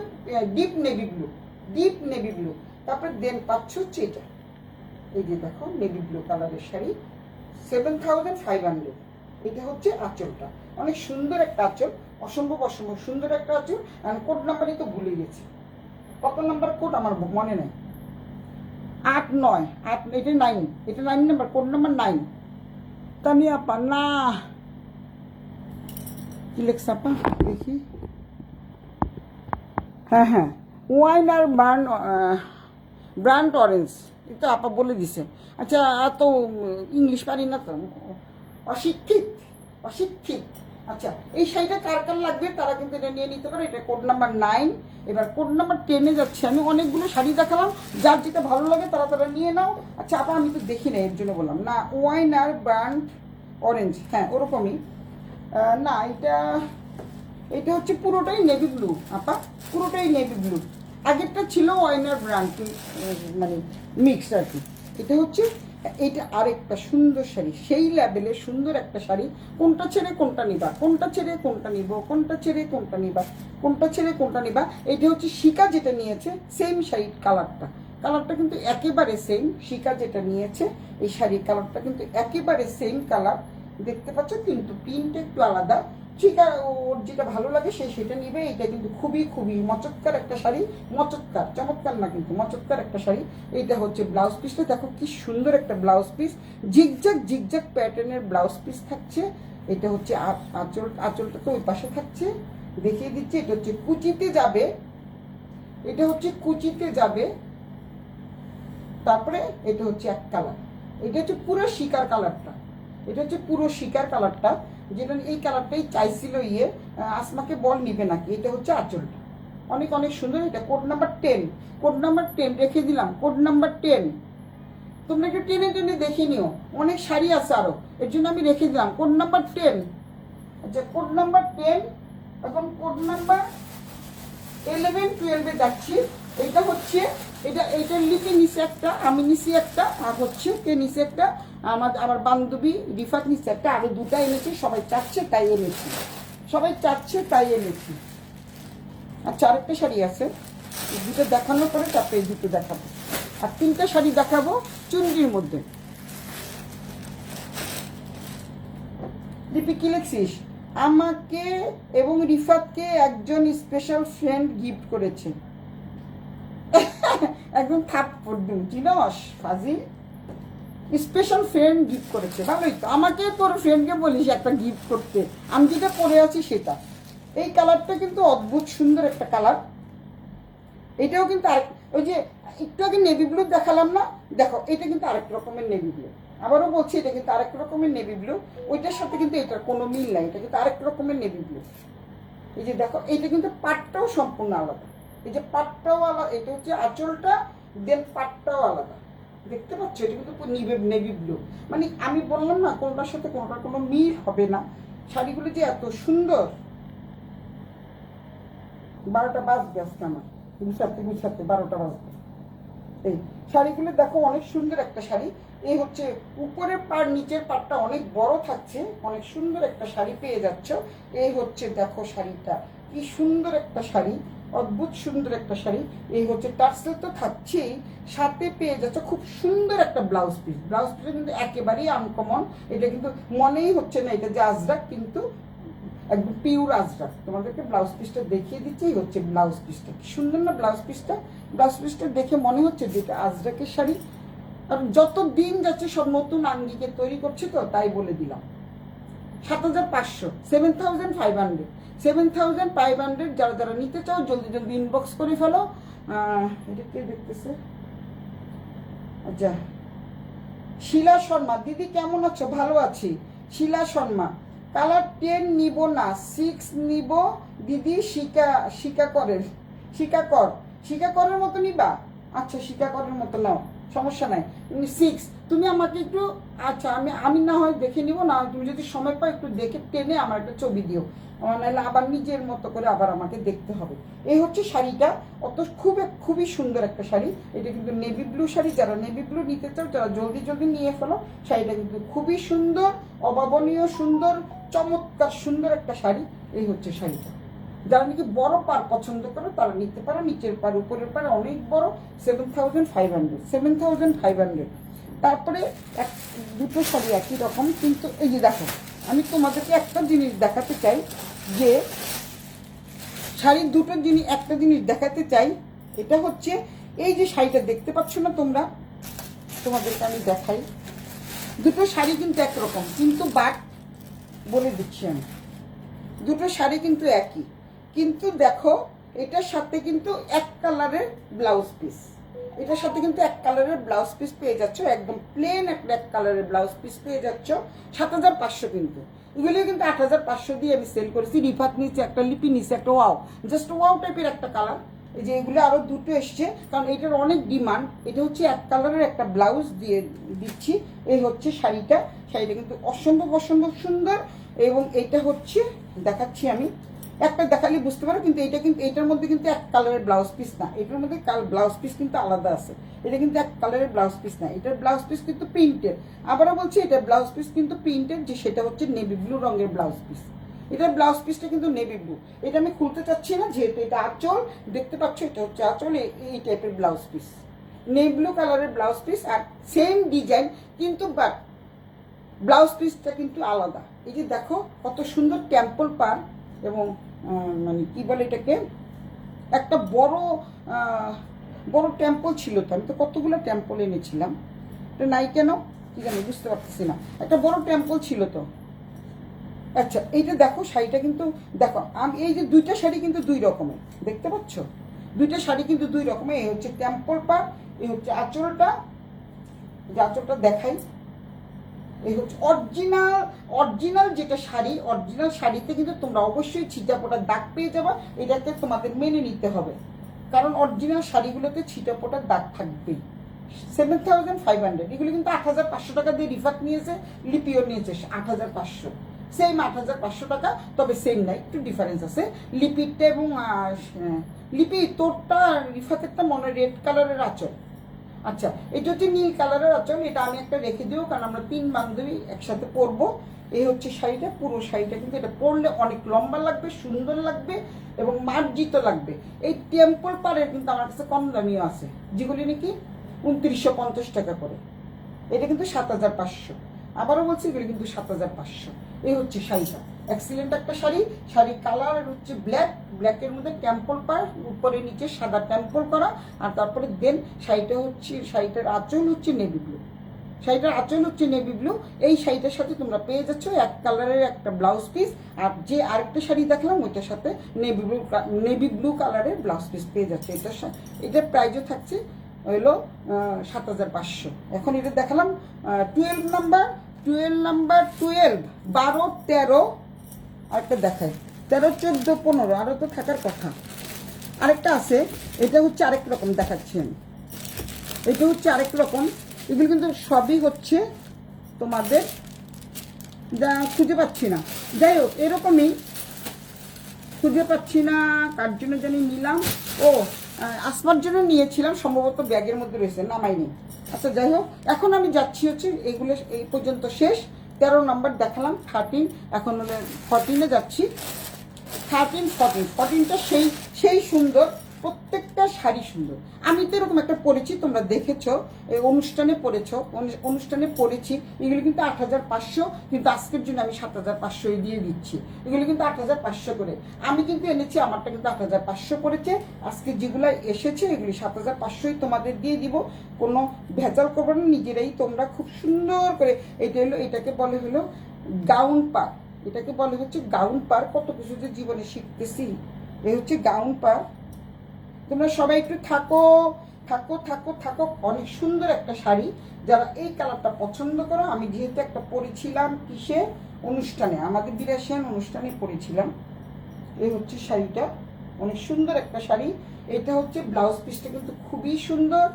deep navy blue, deep navy blue. তারপরে দেন পাচ্ছ হচ্ছে এটা, এই যে দেখো নেভি ব্লু কালারের শাড়ি, 7,500। এটা হচ্ছে আঁচলটা, অনেক সুন্দর একটা আঁচল, অসম্ভব অসম্ভব সুন্দর একটা আঁচল। আর কোড নাম্বারই তো ভুলে গেছি, কত নাম্বার কোড আমার মনে নেই, 8, 9, 8, এটা 9, এটা 9 নাম্বার, কোড নাম্বার 9। তানিয়া আপা না, কি লেখছে আপা দেখি, হ্যাঁ হ্যাঁ, ওয়াইন আর ব্র্যান্ড অরেঞ্জ, এটা আপা বলে দিছে। আচ্ছা, এত ইংলিশ পারি না তো, অশিক্ষিত, অশিক্ষিত। আচ্ছা, এই শাড়িটা কার কার লাগবে তারা কিন্তু এটা নিয়ে নিতে পারে, এটা কোড নাম্বার 9। এবার কোড নাম্বার 10-এ যাচ্ছে। আমি অনেকগুলো শাড়ি দেখালাম, যার যেটা ভালো লাগে তারা তারা নিয়ে নাও। আচ্ছা আপা, আমি তো দেখি না এর জন্য বললাম না, ওয়াইন আর ব্র্যান্ড অরেঞ্জ, হ্যাঁ ওরকমই। না, এটা হচ্ছে পুরোটাই নেভি ব্লু আপা, পুরোটাই নেভি ব্লু। আগেরটা ছিল ওয়াইনার ব্র্যান্ড, মানে মিক্স আর কি। এটা হচ্ছে, এটা আরেকটা সুন্দর শাড়ি, সেই লেভেলের সুন্দর একটা শাড়ি। কোনটা ছেড়ে কোনটা নিবা, কোনটা ছেড়ে কোনটা নিব, কোনটা ছেড়ে কোনটা নিবা, কোনটা ছেড়ে কোনটা নিবা। এটা হচ্ছে শিকা যেটা নিয়েছে, সেম শাড়ির কালারটা, কালারটা কিন্তু একেবারে সেম। শিকা যেটা নিয়েছে এই শাড়ির কালারটা কিন্তু একেবারে সেম কালার, দেখতে পাচ্ছ, কিন্তু প্রিন্ট একটু আলাদা। ঠিক আছে, ওর যেটা ভালো লাগে সে সেটা নিবে। এটা কিন্তু খুবই খুবই মচৎকার একটা শাড়ি, মচৎকার, চমৎকার না কিন্তু মচৎকার একটা শাড়ি। এইটা হচ্ছে ব্লাউজ পিসটা, দেখো কি সুন্দর একটা ব্লাউজ পিস, জিগজ্যাগ জিগজ্যাগ প্যাটার্নের ব্লাউজ পিস থাকছে। এটা হচ্ছে আঁচলটা তো ওই পাশে থাকছে, দেখিয়ে দিচ্ছি। এটা হচ্ছে কুচিতে যাবে, এটা হচ্ছে কুচিতে যাবে। তারপরে এটা হচ্ছে এক কালার, এটা হচ্ছে পুরো শিকার কালারটা, এটা হচ্ছে পুরো শিকার কালারটা, যেটা এই কালারটাই চাইছিল আসমাকে বল নিবে নাকি। এটা হচ্ছে আঁচলটা, অনেক অনেক সুন্দর। এটা কোড নাম্বার 10, কোড নাম্বার 10 রেখে দিলাম, কোড নাম্বার 10। তোমরা একটু টেনে টেনে দেখে নিও, অনেক শাড়ি আছে আরো, এর জন্য আমি রেখে দিলাম কোড নাম্বার 10। আচ্ছা, কোড নাম্বার 10। এখন কোড নাম্বার 11, 12-এ যাচ্ছি। এটা হচ্ছে, এইটার লিখে নিচে একটা, আমি নিচে একটা, আর হচ্ছে কে নিচে একটা, আমার বান্ধবী রিফাত নিচে একটা, আরো দুটা এনেছি, সবাই চাচ্ছে তাই এনেছি, সবাই চাচ্ছে তাই এনেছি। আচ্ছা, আরেকটা শাড়ি আছে, দুটো দেখানোর পরে তারপরে এই দুটো দেখাবো, আর 3টা শাড়ি দেখাবো চুনরির মধ্যে। লিপি কি লিখছিস? আমাকে এবং রিফাতকে একজন স্পেশাল ফ্রেন্ড গিফট করেছে। একদম থাপ্পড় দিন, চিনস ফাজিল, স্পেশাল ফ্রেন্ড গিফট করেছে, ভালোই তো। আমাকে তোর ফ্রেন্ডকে বলিস একটা গিফট করতে, আমি যেটা পরে আছি সেটা। এই কালারটা কিন্তু অদ্ভুত সুন্দর একটা কালার। এটাও কিন্তু আরেক, ওই যে একটু আগে নেভি ব্লু দেখালাম না, দেখো এটা কিন্তু আরেক রকমের নেভি ব্লু। আবারও বলছি, এটা কিন্তু আরেক রকমের নেভি ব্লু, ওইটার সাথে কিন্তু এটার কোনো মিল নাই, এটা কিন্তু আরেক রকমের নেভি ব্লু। এই যে দেখো, এটা কিন্তু পাটটাও সম্পূর্ণ আলাদা, এই যে পাটটাও আলাদা, এটা হচ্ছে আঁচলটা, দেন পাটটাও আলাদা, দেখতে পাচ্ছ? এটা কিন্তু নেভি ব্লু। মানে আমি বললাম না, কোনটার সাথে কোনটার কোনো মিল হবে না। শাড়িগুলো যে এত সুন্দর, 12টা বাজবে আজকে আমার, গুছাতে গুছাতে 12টা বাজবে। এই শাড়িগুলো দেখো, অনেক সুন্দর একটা শাড়ি। এই হচ্ছে উপরের পাড়, নিচের পাড়টা অনেক বড় থাকছে, অনেক সুন্দর একটা শাড়ি পেয়ে যাচ্ছ। এই হচ্ছে দেখো শাড়িটা, কি সুন্দর একটা শাড়ি, অদ্ভুত সুন্দর একটা শাড়ি। এই হচ্ছে টার্সেল তো থাকছেই, সাথে পেয়ে যাচ্ছ খুব সুন্দর একটা ব্লাউজ পিস। ব্লাউজ পিসটা কিন্তু একেবারেই আনকমন, এটা কিন্তু মনেই হচ্ছে না এটা যে আজরাক, কিন্তু একদম পিওর আজরাক। তোমাদেরকে ব্লাউজ পিসটা দেখিয়ে দিচ্ছি, হচ্ছে ব্লাউজ পিসটা। কি সুন্দর না ব্লাউজ পিসটা! ব্লাউজ পিসটা দেখে মনে হচ্ছে যে এটা আজরাকের শাড়ি। আর যত দিন যাচ্ছে সব নতুন আঙ্গিকে তৈরি করছে, তো তাই বলে দিলাম। 7500, 7500, 7500। যারা যারা নিতে চাও জলদি জলদি ইনবক্স করে ফেলো। এটা কে দেখতেছে? আচ্ছা, শিলা শর্মা দিদি কেমন আছো? ভালো আছি। শিলা শর্মা, কালার 10 নিব না 6 নিব দিদি। শিকাকরের মতো নিবা? আচ্ছা, শিকাকরের মতো নাও, সমস্যা নাই। 6 তুমি আমাকে একটু, আচ্ছা আমি না হয় দেখে নিব, না তুমি যদি সময় পাও একটু দেখে টেনে আমার একটা ছবি দিও, আমার নাহলে আবার নিজের মতো করে আবার আমাকে দেখতে হবে। এই হচ্ছে শাড়িটা, খুবই সুন্দর একটা শাড়ি। এটা কিন্তু নেভি ব্লু শাড়ি। যারা নেভি ব্লু নিতে চাও, যারা জলদি জলদি নিয়ে ফেলো। শাড়িটা কিন্তু খুবই সুন্দর, অভাবনীয় সুন্দর, চমৎকার সুন্দর একটা শাড়ি। এই হচ্ছে শাড়িটা। যারা নাকি বড় পার পছন্দ করে তারা নিতে পারো। নিচের পার উপরের পার অনেক বড়। 7500। তারপরে দুটো শাড়ি একই রকম, কিন্তু এই যে দেখো, আমি তোমাদেরকে একটা জিনিস দেখাতে চাই, যে শাড়ির একটা জিনিস দেখাতে চাই। এটা হচ্ছে এই যে শাড়িটা দেখতে পাচ্ছ না তোমরা, তোমাদেরকে আমি দেখাই। দুটো শাড়ি কিন্তু একরকম, কিন্তু বাট বলে দিচ্ছি আমি, দুটো শাড়ি কিন্তু একই, কিন্তু দেখো এটার সাথে কিন্তু এক কালারের ব্লাউজ পিস। এটার সাথে কিন্তু এক কালারের ব্লাউজ পিস পেয়ে যাচ্ছ, একদম প্লেন একটা এক কালারের ব্লাউজ পিস পেয়ে যাচ্ছ। 7500 কিন্তু। এগুলো কিন্তু 8500 দিয়ে আমি সেল করেছি। রিফাত নিচে একটা, লিপি নিচে একটা, ওয়াও, জাস্ট ওয়াও টাইপের একটা কালার। এই যে এগুলো আরো দুটো এসছে, কারণ এটার অনেক ডিমান্ড। এটা হচ্ছে এক কালারের একটা ব্লাউজ দিয়ে দিচ্ছি। এই হচ্ছে শাড়িটা কিন্তু অসম্ভব সুন্দর। এবং এটা হচ্ছে দেখাচ্ছি আমি, একটা দেখালে বুঝতে পারো, কিন্তু এটার মধ্যে কিন্তু এক কালারের ব্লাউজ পিস না। এটার মধ্যে ব্লাউজ পিস কিন্তু আলাদা আছে। এটা কিন্তু এক কালারের ব্লাউজ পিস না, এটার ব্লাউজ পিস কিন্তু প্রিন্টেড। আবারও বলছি, এটা ব্লাউজ পিস কিন্তু প্রিন্টেড, যে সেটা হচ্ছে নেভি ব্লু রঙের ব্লাউজ পিস। এটার ব্লাউজ পিসটা কিন্তু নেভি ব্লু। এটা আমি খুলতে চাচ্ছি না, যেহেতু এটা আঁচল, দেখতে পাচ্ছ এটা হচ্ছে আঁচল। এই টাইপের ব্লাউজ পিস, নেভি ব্লু কালারের ব্লাউজ পিস, আর সেম ডিজাইন, কিন্তু বাট ব্লাউজ পিসটা কিন্তু আলাদা। এই যে দেখো কত সুন্দর টেম্পল পার, এবং মানে কি বলে এটাকে, একটা বড় টেম্পল ছিল। তো আমি তো কতগুলো টেম্পল এনেছিলাম, এটা নাই কেন কি জানি, বুঝতে পারতেছি না। একটা বড় টেম্পল ছিল তো। আচ্ছা, এইটা দেখো শাড়িটা কিন্তু দেখো, আমি এই যে দুইটা শাড়ি কিন্তু দুই রকমের, দেখতে পাচ্ছ? দুইটা শাড়ি কিন্তু দুই রকমের। এই হচ্ছে টেম্পল পার, এই হচ্ছে আঁচলটা। যে আঁচলটা দেখাই, এই হচ্ছে অরিজিনাল যেটা শাড়ি। অরিজিনাল শাড়িতে কিন্তু তোমরা অবশ্যই ছিটা ফোটার দাগ পেয়ে যাবে। এটাকে তোমাদের মেনে নিতে হবে, কারণ অরিজিনাল শাড়িগুলোতে ছিটা ফোটার দাগ থাকবেই। 7500। এগুলো কিন্তু 8500 টাকা দিয়ে রিফাত নিয়েছে, লিপিও নিয়েছে 8500। সেম 8500 টাকা, তবে সেম না, একটু ডিফারেন্স আছে। লিপিরটা এবং লিপি তোরটা রিফাতেরটা মনে রেড কালারের আঁচল। আচ্ছা, এটা হচ্ছে নীল কালারের আঁচল। এটা আমি একটা রেখে দেবো, কারণ আমরা 3 বান্ধবী একসাথে পরবো। এই হচ্ছে শাড়িটা, পুরো শাড়িটা কিন্তু এটা পরলে অনেক লম্বা লাগবে, সুন্দর লাগবে এবং মার্জিত লাগবে। এই টেম্পল পাড়ের কিন্তু আমার কাছে কম দামিও আছে, যেগুলি নাকি 2950 টাকা করে। এটা কিন্তু 7500। আবারও বলছি, এগুলি কিন্তু 7500। এই হচ্ছে শাড়িটা, এক্সিলেন্ট একটা শাড়ি। শাড়ির কালার হচ্ছে ব্ল্যাকের মধ্যে টেম্পল পার, উপরে নিচে সাদা টেম্পল করা। আর তারপরে দেন শাড়িটার আঁচল হচ্ছে নেভি ব্লু। শাড়িটার আঁচল হচ্ছে নেভি ব্লু। এই শাড়িটার সাথে তোমরা পেয়ে যাচ্ছ এক কালারের একটা ব্লাউজ পিস, আর যে আরেকটা শাড়ি দেখলাম ওইটার সাথে নেভি ব্লু কালারের ব্লাউজ পিস পেয়ে যাচ্ছে। এটার প্রাইসও থাকছে হইলো 7500। এখন এটা দেখালাম 12 নাম্বার, 12, 12, 13। আরেকটা দেখায় 13, 14, 15, আরও তো থাকার কথা। আরেকটা আছে, এটা হচ্ছে আরেক রকম দেখাচ্ছি আমি। এটা হচ্ছে আরেক রকম। এগুলো কিন্তু সবই হচ্ছে তোমাদের, যা খুঁজে পাচ্ছি না, যাই হোক এরকমই খুঁজে পাচ্ছি না, কার জন্য জানি নিলাম। ও, আসমার জন্য নিয়েছিলাম, সম্ভবত ব্যাগের মধ্যে রয়েছে, নামাইনি। আচ্ছা যাই হোক, এখন আমি যাচ্ছি হচ্ছে এইগুলো এই পর্যন্ত শেষ। 13 নাম্বার দেখালাম, 13, এখন 14-এ যাচ্ছি। 13, 14টা সেই সুন্দর। প্রত্যেকটা শাড়ি সুন্দর। আমি তো এরকম একটা পরেছি, তোমরা দেখেছো, এই অনুষ্ঠানে পরেছো, অনুষ্ঠানে পরেছি। এগুলো কিন্তু 8,500, কিন্তু আজকের জন্য আমি 7,500 দিয়ে দিচ্ছি। এগুলো কিন্তু 8,500 করে। আমি কিন্তু এনেছি, আমারটা কিন্তু 8,500 পড়েছে। আজকে যেগুলো এসেছে এগুলি 7,500 তোমাদের দিয়ে দিব। কোনো ভেজাল করবো না, নিজেরাই তোমরা খুব সুন্দর করে। এটা হলো, এটাকে বলে হলো গাউন পার। এটাকে বলে হচ্ছে গাউন পার। কত কিছু যে জীবনে শিখতেছি। এই হচ্ছে গাউন পার। তোমরা সবাই একটু থাকো থাকো থাকো থাকো। অনেক সুন্দর একটা শাড়ি। যারা এই কালারটা পছন্দ করো, আমি যেহেতু একটা পরেছিলাম কিসে, অনুষ্ঠানে, আমাদের বিরাশিয়ান অনুষ্ঠানে পরেছিলাম। এই হচ্ছে শাড়িটা, অনেক সুন্দর একটা শাড়ি। এটা হচ্ছে ব্লাউজ পিসটা কিন্তু খুবই সুন্দর।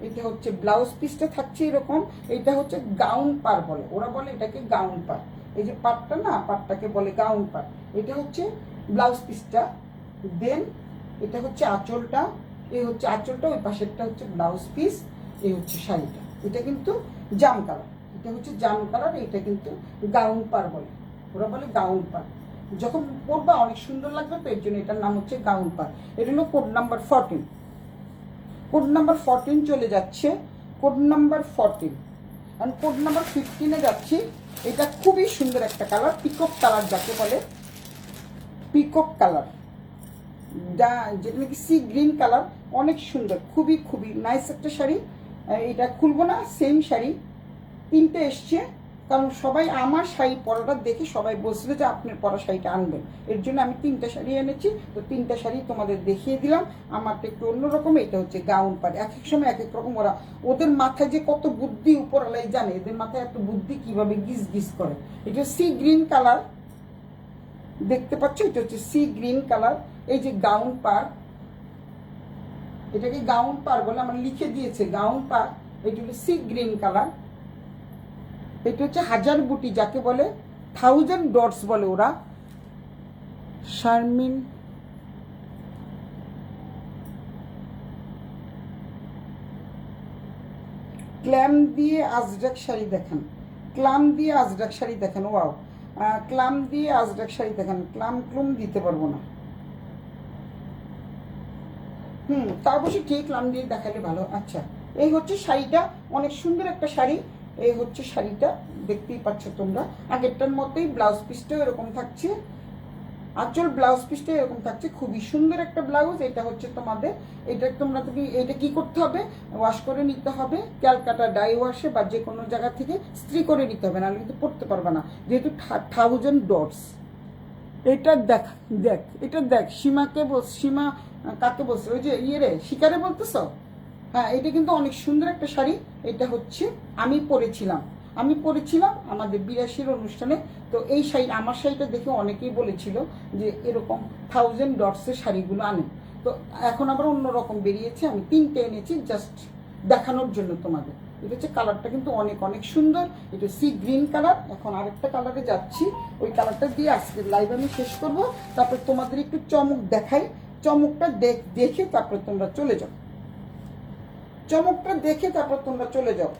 এটা হচ্ছে ব্লাউজ পিসটা থাকছে এরকম। এটা হচ্ছে গাউন পার বলে, ওরা বলে এটাকে গাউন পার। এই যে পাটটা না, পাটটাকে বলে গাউন পার। এটা হচ্ছে ব্লাউজ পিসটা। দেন এটা হচ্ছে আঁচলটা। এই হচ্ছে আঁচলটা, ওই পাশেরটা হচ্ছে ব্লাউজ পিস। এই হচ্ছে শাড়িটা। এটা কিন্তু জাম কালার, এটা হচ্ছে জাম কালার। এটা কিন্তু গাউন পার বলে, ওরা বলে গাউন পার। যখন পরবা অনেক সুন্দর লাগবে, তো এর জন্য এটার নাম হচ্ছে গাউন পার। এটা হলো কোড নাম্বার 14। কোড নাম্বার 14 চলে যাচ্ছে, কোড নাম্বার 14। আর কোড নাম্বার 15-এ যাচ্ছি। এটা খুবই সুন্দর একটা কালার, পিকক কালার যাকে বলে, পিকক কালার, যেটা নাকি সি গ্রিন কালার। অনেক সুন্দর, খুবই খুবই নাইস একটা শাড়ি। এটা খুলবো না, সেম শাড়ি 3টে এসছে। কারণ সবাই আমার শাড়ি পরাটা দেখে সবাই বলছিল যে আপনার পরা শাড়িটা আনবেন। এর জন্য আমি 3টা শাড়ি এনেছি। তো 3টা শাড়ি তোমাদের দেখিয়ে দিলাম। আমারটা একটু অন্যরকম। এটা হচ্ছে গাউন পার। এক এক সময় এক এক রকম। ওদের মাথায় যে কত বুদ্ধি উপরওয়ালাই জানে, এদের মাথায় এত বুদ্ধি কিভাবে গিজ গিজ করে। এটা সি গ্রিন কালার, দেখতে পাচ্ছ, এটা হচ্ছে সি গ্রিন কালার। এই যে গাউন পার, এটাকে গাউন পার বলে, আমার লিখে দিয়েছে গাউন পার। এটা হলো সি গ্রিন কালার। এটা হচ্ছে হাজার বুটি যাকে বলে, 1000 ডটস বলে ওরা। শারমিন ক্ল্যাম দিয়ে আজরাক শাড়ি দেখান, ক্লাম দিয়ে আজরাক শাড়ি দেখান। ওয়াও, ক্লাম দিয়ে আজরাক শাড়ি দেখান। ক্লুম দিতে পারবো না। তা অবশ্যই ঠিক, ক্লাম দিয়ে দেখালে ভালো। আচ্ছা, এই হচ্ছে শাড়িটা, অনেক সুন্দর একটা শাড়ি। এই হচ্ছে শাড়িটা, দেখতেই পাচ্ছ তোমরা। আগেরটার মতোই ব্লাউজ পিসটাও এরকম থাকছে, আঁচল ব্লাউজ পিসটা এরকম থাকছে। খুবই সুন্দর একটা ব্লাউজ। এটা হচ্ছে তোমাদের, এটা তোমরা এটা কি করতে হবে, ওয়াশ করে নিতে হবে ক্যালকাটা ডাই ওয়াশে, বা যে কোনো জায়গা থেকে ইস্ত্রি করে নিতে হবে, নাহলে কিন্তু পরতে পারবে না, যেহেতু 1000 ডটস। এটা দেখ, দেখ এটা দেখ, সীমাকে বল, সীমা কাকে বলছে, ওই যে ইয়ে রে, শিকারে বলতেছ। হ্যাঁ, এটা কিন্তু অনেক সুন্দর একটা শাড়ি। এটা হচ্ছে আমি পরেছিলাম আমাদের 82-র অনুষ্ঠানে। তো এই শাড়ি, আমার শাড়িটা দেখে অনেকেই বলেছিল যে এরকম 1000 ডটসের শাড়িগুলো আনেন। তো এখন আবার অন্যরকম বেরিয়েছে, আমি 3টে এনেছি জাস্ট দেখানোর জন্য তোমাদের। এটা হচ্ছে কালারটা কিন্তু অনেক অনেক সুন্দর। এটা সি গ্রিন কালার। এখন আরেকটা কালারে যাচ্ছি, ওই কালারটা দিয়ে আজকের লাইভ আমি শেষ করব। তারপর তোমাদের একটু চমক দেখাই। চমকটা দেখে তারপর তোমরা চলে যাও, চমকটা দেখে তারপর তোমরা চলে যাও।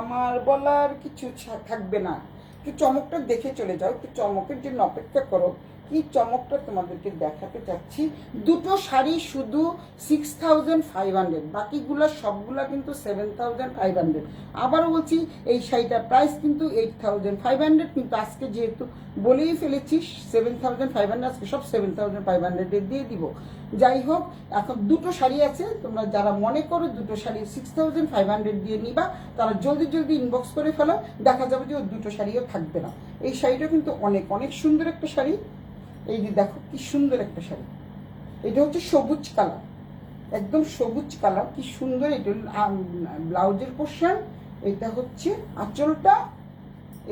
আমার বলার কিছু থাকবে না, একটু চমকটা দেখে চলে যাও। একটু চমকের জন্য অপেক্ষা করো। কি চমকটা তোমাদেরকে দেখাতে চাচ্ছি। দুটো শাড়ি শুধু 6500, বাকিগুলো সবগুলা কিন্তু 7500। আবারও বলছি, এই শাড়িটার প্রাইস কিন্তু 8500, কিন্তু আজকে যেহেতু বলেই ফেলেছি 7500, আজকে সব 7500 দিয়ে দিব। যাই হোক, এখন দুটো শাড়ি আছে। তোমরা যারা মনে করো দুটো শাড়ি 6500 দিয়ে নিবা, তারা জলদি জলদি ইনবক্স করে ফেলো। দেখা যাবে যে ওর দুটো শাড়িও থাকবে না। এই শাড়িটা কিন্তু অনেক অনেক সুন্দর একটা শাড়ি। এই যে দেখো কি সুন্দর একটা শাড়ি। এটা হচ্ছে সবুজ কালার, একদম সবুজ কালার, কি সুন্দর। এটা ব্লাউজের পোর্শন। এটা হচ্ছে আঁচলটা,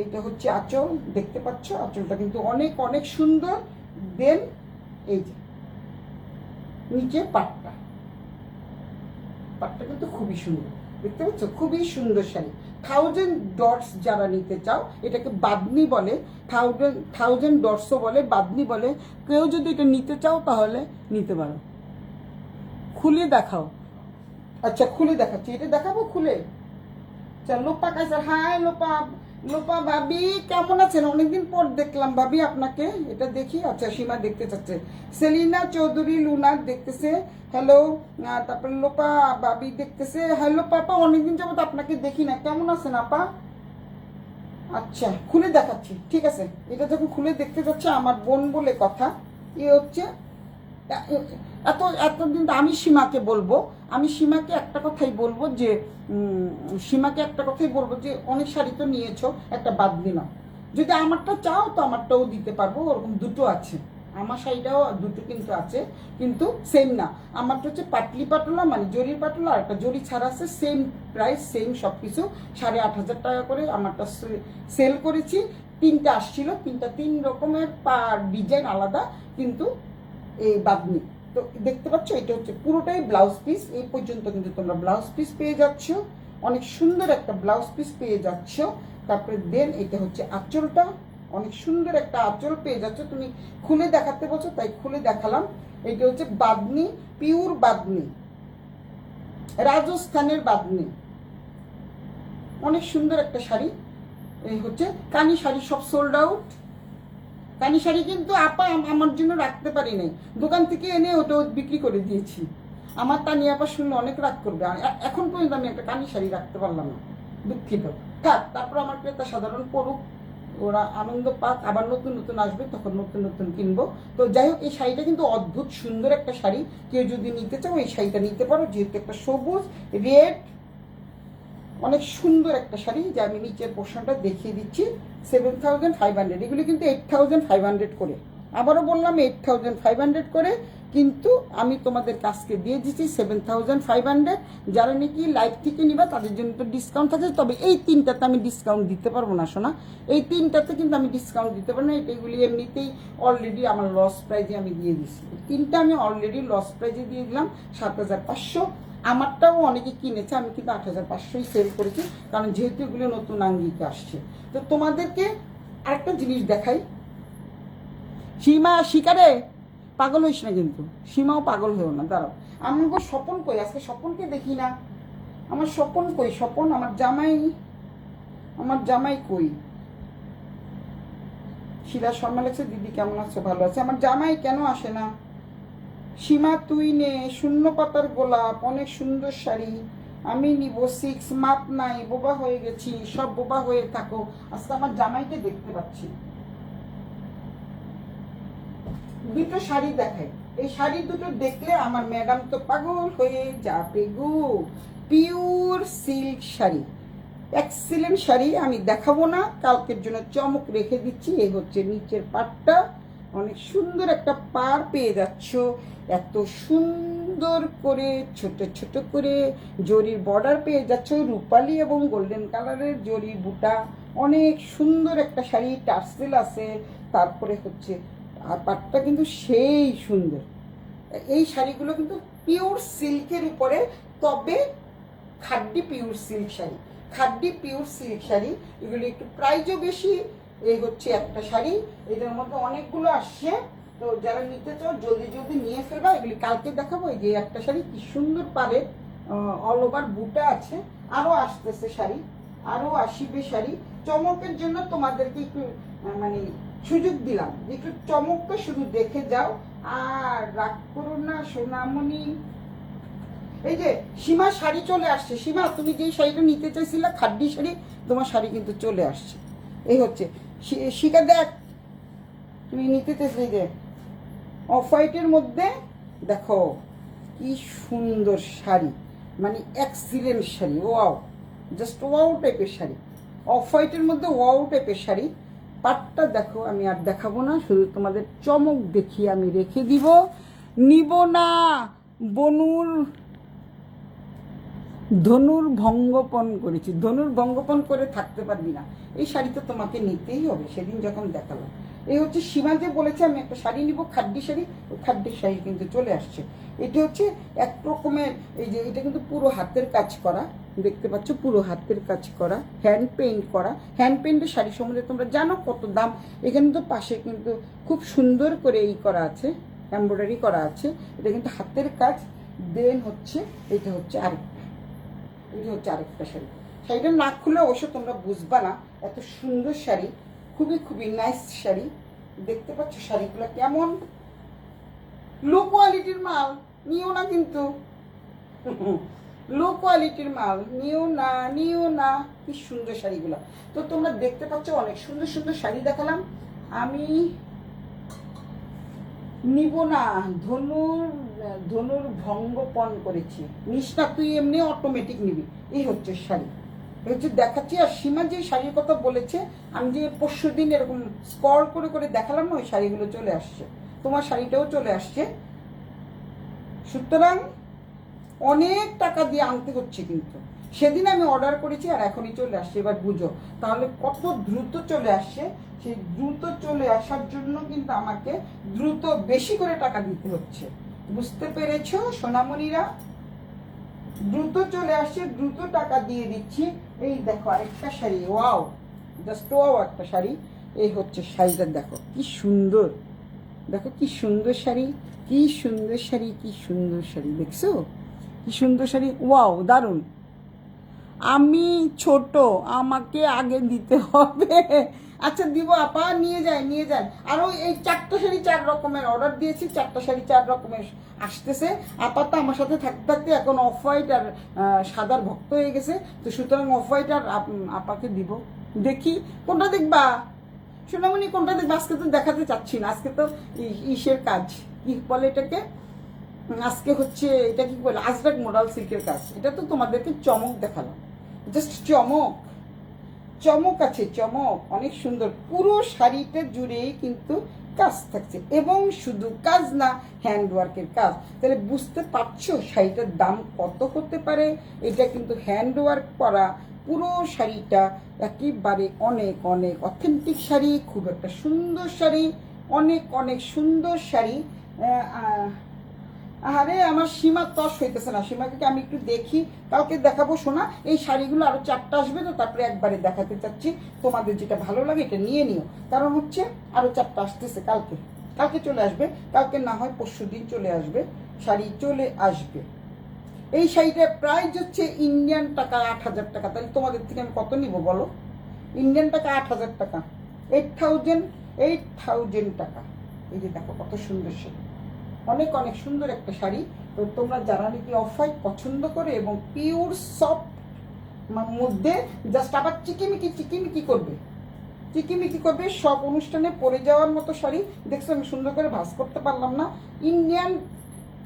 এইটা হচ্ছে আঁচল, দেখতে পাচ্ছ আঁচলটা কিন্তু অনেক অনেক সুন্দর। দেন এই যে নিচে পাটটা, পাটটা কিন্তু খুবই সুন্দর, দেখতে পাচ্ছ, খুবই সুন্দর শাড়ি। 1000 ডটস যারা নিতে চাও, এটাকে বাদনি বলে, 1000 ডটসও বলে, বাদনি বলে। কেউ যদি এটা নিতে চাও তাহলে নিতে পারো। খুলে দেখাও। আচ্ছা, খুলে দেখাচ্ছি, এটা দেখাবো খুলে। চল লোপা কাছে, হাই লোপা, লোপা ভাবি কেমন আছেন? অনেকদিন পর দেখলাম ভাবি আপনাকে। এটা দেখি, আচ্ছা সীমা দেখতে চাচ্ছে, সেলিনা চৌধুরী লুনা দেখতেছে, হ্যালো। তারপরে লোপা ভাবি দেখতেছে, হ্যালো পাপা, অনেকদিন যাবত আপনাকে দেখি না, কেমন আছেন আপা? আচ্ছা খুলে দেখাচ্ছি, ঠিক আছে। এটা যখন খুলে দেখতে যাচ্ছে, আমার বোন বলে কথা, এ হচ্ছে এত এতদিন আমি সীমাকে বলবো, আমি সীমাকে একটা কথাই বলবো যে সীমাকে একটা কথাই বলবো যে অনেক শাড়ি তো নিয়েছো, একটা বাদলি নাও। যদি আমারটা চাও তো আমারটাও দিতে পারবো, ওরকম দুটো আছে, আমার শাড়িটাও দুটো কিন্তু আছে, কিন্তু সেম না। আমারটা হচ্ছে পাটলি পাটলা, মানে জরির পাটলা, আর একটা জরি ছাড়া আছে, সেম প্রাইস, সেম সব কিছু, 8,500 টাকা করে আমারটা সেল করেছি। তিনটা আসছিল, তিন রকমের পার ডিজাইন আলাদা, কিন্তু এই বাদনি। তো দেখতে পাচ্ছ, এটা হচ্ছে পুরোটাই ব্লাউজ পিস, এই পর্যন্ত কিন্তু তোমরা ব্লাউজ পিস পেয়ে যাচ্ছ, অনেক সুন্দর একটা ব্লাউজ পিস পেয়ে যাচ্ছ। তারপরে দেন এটা হচ্ছে আঁচলটা, অনেক সুন্দর একটা আঁচল পেয়ে যাচ্ছ। তুমি খুলে দেখাতে বলছো তাই খুলে দেখালাম। এটা হচ্ছে বাদনি, পিওর বাদনি, রাজস্থানের বাদনি, অনেক সুন্দর একটা শাড়ি। এই হচ্ছে কানি শাড়ি, সব সোল্ড আউট। কানি শাড়ি কিন্তু আপা আমার জন্য রাখতে পারি নাই, দোকান থেকে এনে ওটা বিক্রি করে দিয়েছি। আমার তানি আপা শুনলে অনেক রাগ করবে, এখন পর্যন্ত আমি একটা কানি শাড়ি রাখতে পারলাম না, দুঃখিত। থাক, তারপর আমার ক্রেতা সাধারণ পড়ুক, ওরা আনন্দ পাক, আবার নতুন নতুন আসবে, তখন নতুন নতুন কিনবো। তো যাই হোক, এই শাড়িটা কিন্তু অদ্ভুত সুন্দর একটা শাড়ি, কেউ যদি নিতে চাও এই শাড়িটা নিতে পারো, যেহেতু একটা সবুজ রেড, অনেক সুন্দর একটা শাড়ি, যে আমি নিচের পোর্শনটা দেখিয়ে দিচ্ছি। 7,500, এগুলি কিন্তু 8,500 করে, আবারও বললাম 8,500 করে, কিন্তু আমি তোমাদের কাছকে দিয়ে দিচ্ছি 7,500। যারা নাকি লাইভ থেকে নিবা তাদের জন্য তো ডিসকাউন্ট থাকে, তবে এই তিনটাতে আমি ডিসকাউন্ট দিতে পারবো না শোনা, এই তিনটাতে কিন্তু আমি ডিসকাউন্ট দিতে পারবো না। এগুলি এমনিতেই অলরেডি আমার লস প্রাইজে আমি দিয়ে দিচ্ছি, তিনটা আমি অলরেডি লস প্রাইজে দিয়ে দিলাম 7,500। আমারটাও অনেকে কিনেছে, আমি কিন্তু 8,500 সেল করেছি, কারণ যেহেতু এগুলো নতুন আঙ্গিকে আসছে। তো তোমাদেরকে আরেকটা জিনিস দেখাই, সীমা শিকারে পাগল হইস না, কিন্তু সীমাও পাগল হয়েও না, দাঁড়াও। আমি স্বপন কই, আজকে স্বপনকে দেখি না, আমার স্বপন কই, স্বপন আমার জামাই কই? শিলা শর্মা লেগেছে, দিদি কেমন আছো? ভালো আছে। আমার জামাই কেন আসে না? সীমা তুই নে, শূন্য পাতার গোলাপ, অনেক সুন্দর শাড়ি, আমি নিব 6, মাপ নাই, বোবা হয়ে গেছি। সব বোবা হয়ে থাকো, আজকে আমার জামাইকে দেখতে পাচ্ছি। দুটো শাড়ি দেখাই, এই শাড়ি দুটো দেখলে আমার ম্যাডাম তো পাগল হয়ে যাবে গো। Pure silk sari, excellent sari, আমি দেখাবো না, কালকের জন্য চমক রেখে দিচ্ছি। এই হচ্ছে নিচের পাটটা, অনেক সুন্দর একটা পার পেয়ে যাচ্ছ, এত সুন্দর করে ছোট ছোট করে জরির বর্ডার পেয়ে যাচ্ছ, রূপালি এবং গোল্ডেন কালারের জরি বুটা, অনেক সুন্দর একটা শাড়ি, টার্সেল আছে। তারপরে হচ্ছে আর পাটটা কিন্তু সেই সুন্দর। এই শাড়িগুলো কিন্তু পিওর সিল্কের উপরে, তবে খাড্ডি pure silk sari, খাড্ডি pure silk sari, এগুলি একটু প্রাইজও বেশি। এই হচ্ছে একটা শাড়ি, এদের মধ্যে অনেকগুলো আসছে, তো যারা নিতে চাও জলদি জলদি নিয়ে ফেলবা। এগুলি কালকে দেখাবো। এই যে একটা শাড়ি কি সুন্দর পারে, অল ওভার বুটা আছে, আরও আসতেছে শাড়ি, আরও আসিবে শাড়ি। চমকের জন্য তোমাদেরকে একটু মানে সুযোগ দিলাম, যে একটু চমকটা শুধু দেখে যাও, আর রাগ করো না সোনামণি। এই যে সীমা শাড়ি চলে আসছে, সীমা তুমি যেই শাড়িটা নিতে চাইছিলা খাড্ডি শাড়ি, তোমার শাড়ি কিন্তু চলে আসছে। এই হচ্ছে শিখা, দেখ তুমি নিতে চাইছিলে যে অফ হোয়াইটের মধ্যে, দেখো কি সুন্দর শাড়ি, মানে excellent sari, wow, just wow টাইপের শাড়ি, অফ হোয়াইটের মধ্যে ওয়াও টাইপের শাড়ি। পাটটা দেখো, আমি আর দেখাবো না, শুধু তোমাদের চমক দেখিয়ে আমি রেখে দিব। নিব না, বনুর ধনুর ভঙ্গপন করেছি, ধনুর ভঙ্গপন করে থাকতে পারবি না, এই শাড়ি তো তোমাকে নিতেই হবে, সেদিন যখন দেখালাম। এই হচ্ছে সীমা যে বলেছে আমি একটা শাড়ি নিব খাড্ডি শাড়ি, ওই খাড্ডি শাড়ি কিন্তু চলে আসছে। এটা হচ্ছে এক রকমের, এই যে এটা কিন্তু পুরো হাতের কাজ করা, দেখতে পাচ্ছ, পুরো হাতের কাজ করা, হ্যান্ড পেইন্ট করা। হ্যান্ড পেইন্টের শাড়ি সম্বন্ধে তোমরা জানো কত দাম। এখানে তো পাশে কিন্তু খুব সুন্দর করে এই করা আছে, এমব্রয়ডারি করা আছে, এটা কিন্তু হাতের কাজ। দেন হচ্ছে এটা হচ্ছে আরেকটা শাড়ি, শাড়িটা না খুলে অবশ্য তোমরা বুঝবা না, এত সুন্দর শাড়ি, খুবই খুবই নাইস শাড়ি। দেখতে পাচ্ছ শাড়িগুলো কেমন, লো কোয়ালিটির মাল, নিও না কিন্তু, লো কোয়ালিটির মাল নিও না, নিও না। কি সুন্দর শাড়িগুলো। তো তোমরা দেখতে পাচ্ছ অনেক সুন্দর সুন্দর শাড়ি দেখালাম। আমি নিব না, ধনুর ভঙ্গপণ করেছি। নিস না তুই, এমনি অটোমেটিক নিবি। এই হচ্ছে শাড়ি, এই হচ্ছে দেখাচ্ছি। আর সীমা যে শাড়ির কথা বলেছে, আমি যে পরশু দিন এরকম স্ক্রল করে করে দেখালাম না, ওই শাড়িগুলো চলে আসছে, তোমার শাড়িটাও চলে আসছে। সুতরাং অনেক টাকা দিয়ে আনতে হচ্ছে, কিন্তু সেদিন আমি অর্ডার করেছি আর এখনই চলে আসছে। এবার বুঝো তাহলে কত দ্রুত চলে আসছে। সেই দ্রুত চলে আসার জন্য কিন্তু আমাকে দ্রুত বেশি করে টাকা দিতে হচ্ছে, বুঝতে পেরেছো সোনামণিরা? দ্রুত চলে আসছে, দ্রুত টাকা দিয়ে দিচ্ছি। এই দেখো আরেকটা শাড়ি, ওয়াও, জাস্ট ওয়াও একটা শাড়ি। এই হচ্ছে শাড়িটা, দেখো কি সুন্দর, দেখো কি সুন্দর শাড়ি, কি সুন্দর শাড়ি, কি সুন্দর শাড়ি, দেখছো কি সুন্দর শাড়ি, ওয়াও, দারুণ। আমি ছোট, আমাকে আগে দিতে হবে। আচ্ছা দিব আপা, নিয়ে যান নিয়ে যান। আরও এই 4টা শাড়ি 4 রকমের অর্ডার দিয়েছি, 4টা শাড়ি 4 রকমের আসতেছে। আপা তো আমার সাথে থাকতে থাকতে এখন অফ হোয়াইট আর সাদার ভক্ত হয়ে গেছে, তো সুতরাং অফ হোয়াইট আর আপাকে দিব। দেখি কোনটা দেখবা সোনামণি, কোনটা দেখবা? আজকে তো দেখাতে চাচ্ছি না, আজকে তো ইসের কাজ, কি বলে এটাকে, আজকে হচ্ছে এটা কি বলে, আজরাক মডাল সিল্কের কাজ। এটা তো তোমাদেরকে চমক দেখালাম, জাস্ট চমক, চমক আছে, চমক অনেক সুন্দর। পুরো শাড়িটা জুড়েই কিন্তু কাজ থাকছে, এবং শুধু কাজ না, হ্যান্ডওয়ার্কের কাজ। তাহলে বুঝতে পারছো শাড়িটার দাম কত হতে পারে। এটা কিন্তু হ্যান্ডওয়ার্ক করা পুরো শাড়িটা, একেবারে অনেক অনেক অথেন্টিক শাড়ি, খুব একটা সুন্দর শাড়ি, অনেক অনেক সুন্দর শাড়ি। আরে আমার সীমা তস হইতেছে না, সীমাকে আমি একটু দেখি, কালকে দেখাবো শোনা। এই শাড়িগুলো আরো 4টা আসবে, তো তারপরে একবারে দেখাতে চাচ্ছি। তোমাদের যেটা ভালো লাগে এটা নিয়ে নিও, কারণ হচ্ছে আরো 4টা আসতেছে কালকে, কালকে চলে আসবে, কালকে না হয় পরশু দিন চলে আসবে, শাড়ি চলে আসবে। এই শাড়িটার প্রাইস হচ্ছে ইন্ডিয়ান টাকা 8,000 টাকা। তাহলে তোমাদের থেকে আমি কত নিব বলো? ইন্ডিয়ান টাকা 8,000 টাকা, 8,000 টাকা। এই যে দেখো কত সুন্দর শাড়ি, অনেক অনেক সুন্দর একটা শাড়ি। তো তোমরা যারা নাকি অফ হোয়াইট পছন্দ করে এবং পিওর সফট মধ্যে জাস্ট আবার চিকিমিকি চিকিমিকি করবে, চিকিমিকি করবে, সব অনুষ্ঠানে পরে যাওয়ার মতো শাড়ি। দেখছো আমি সুন্দর করে ভাঁজ করতে পারলাম না। Indian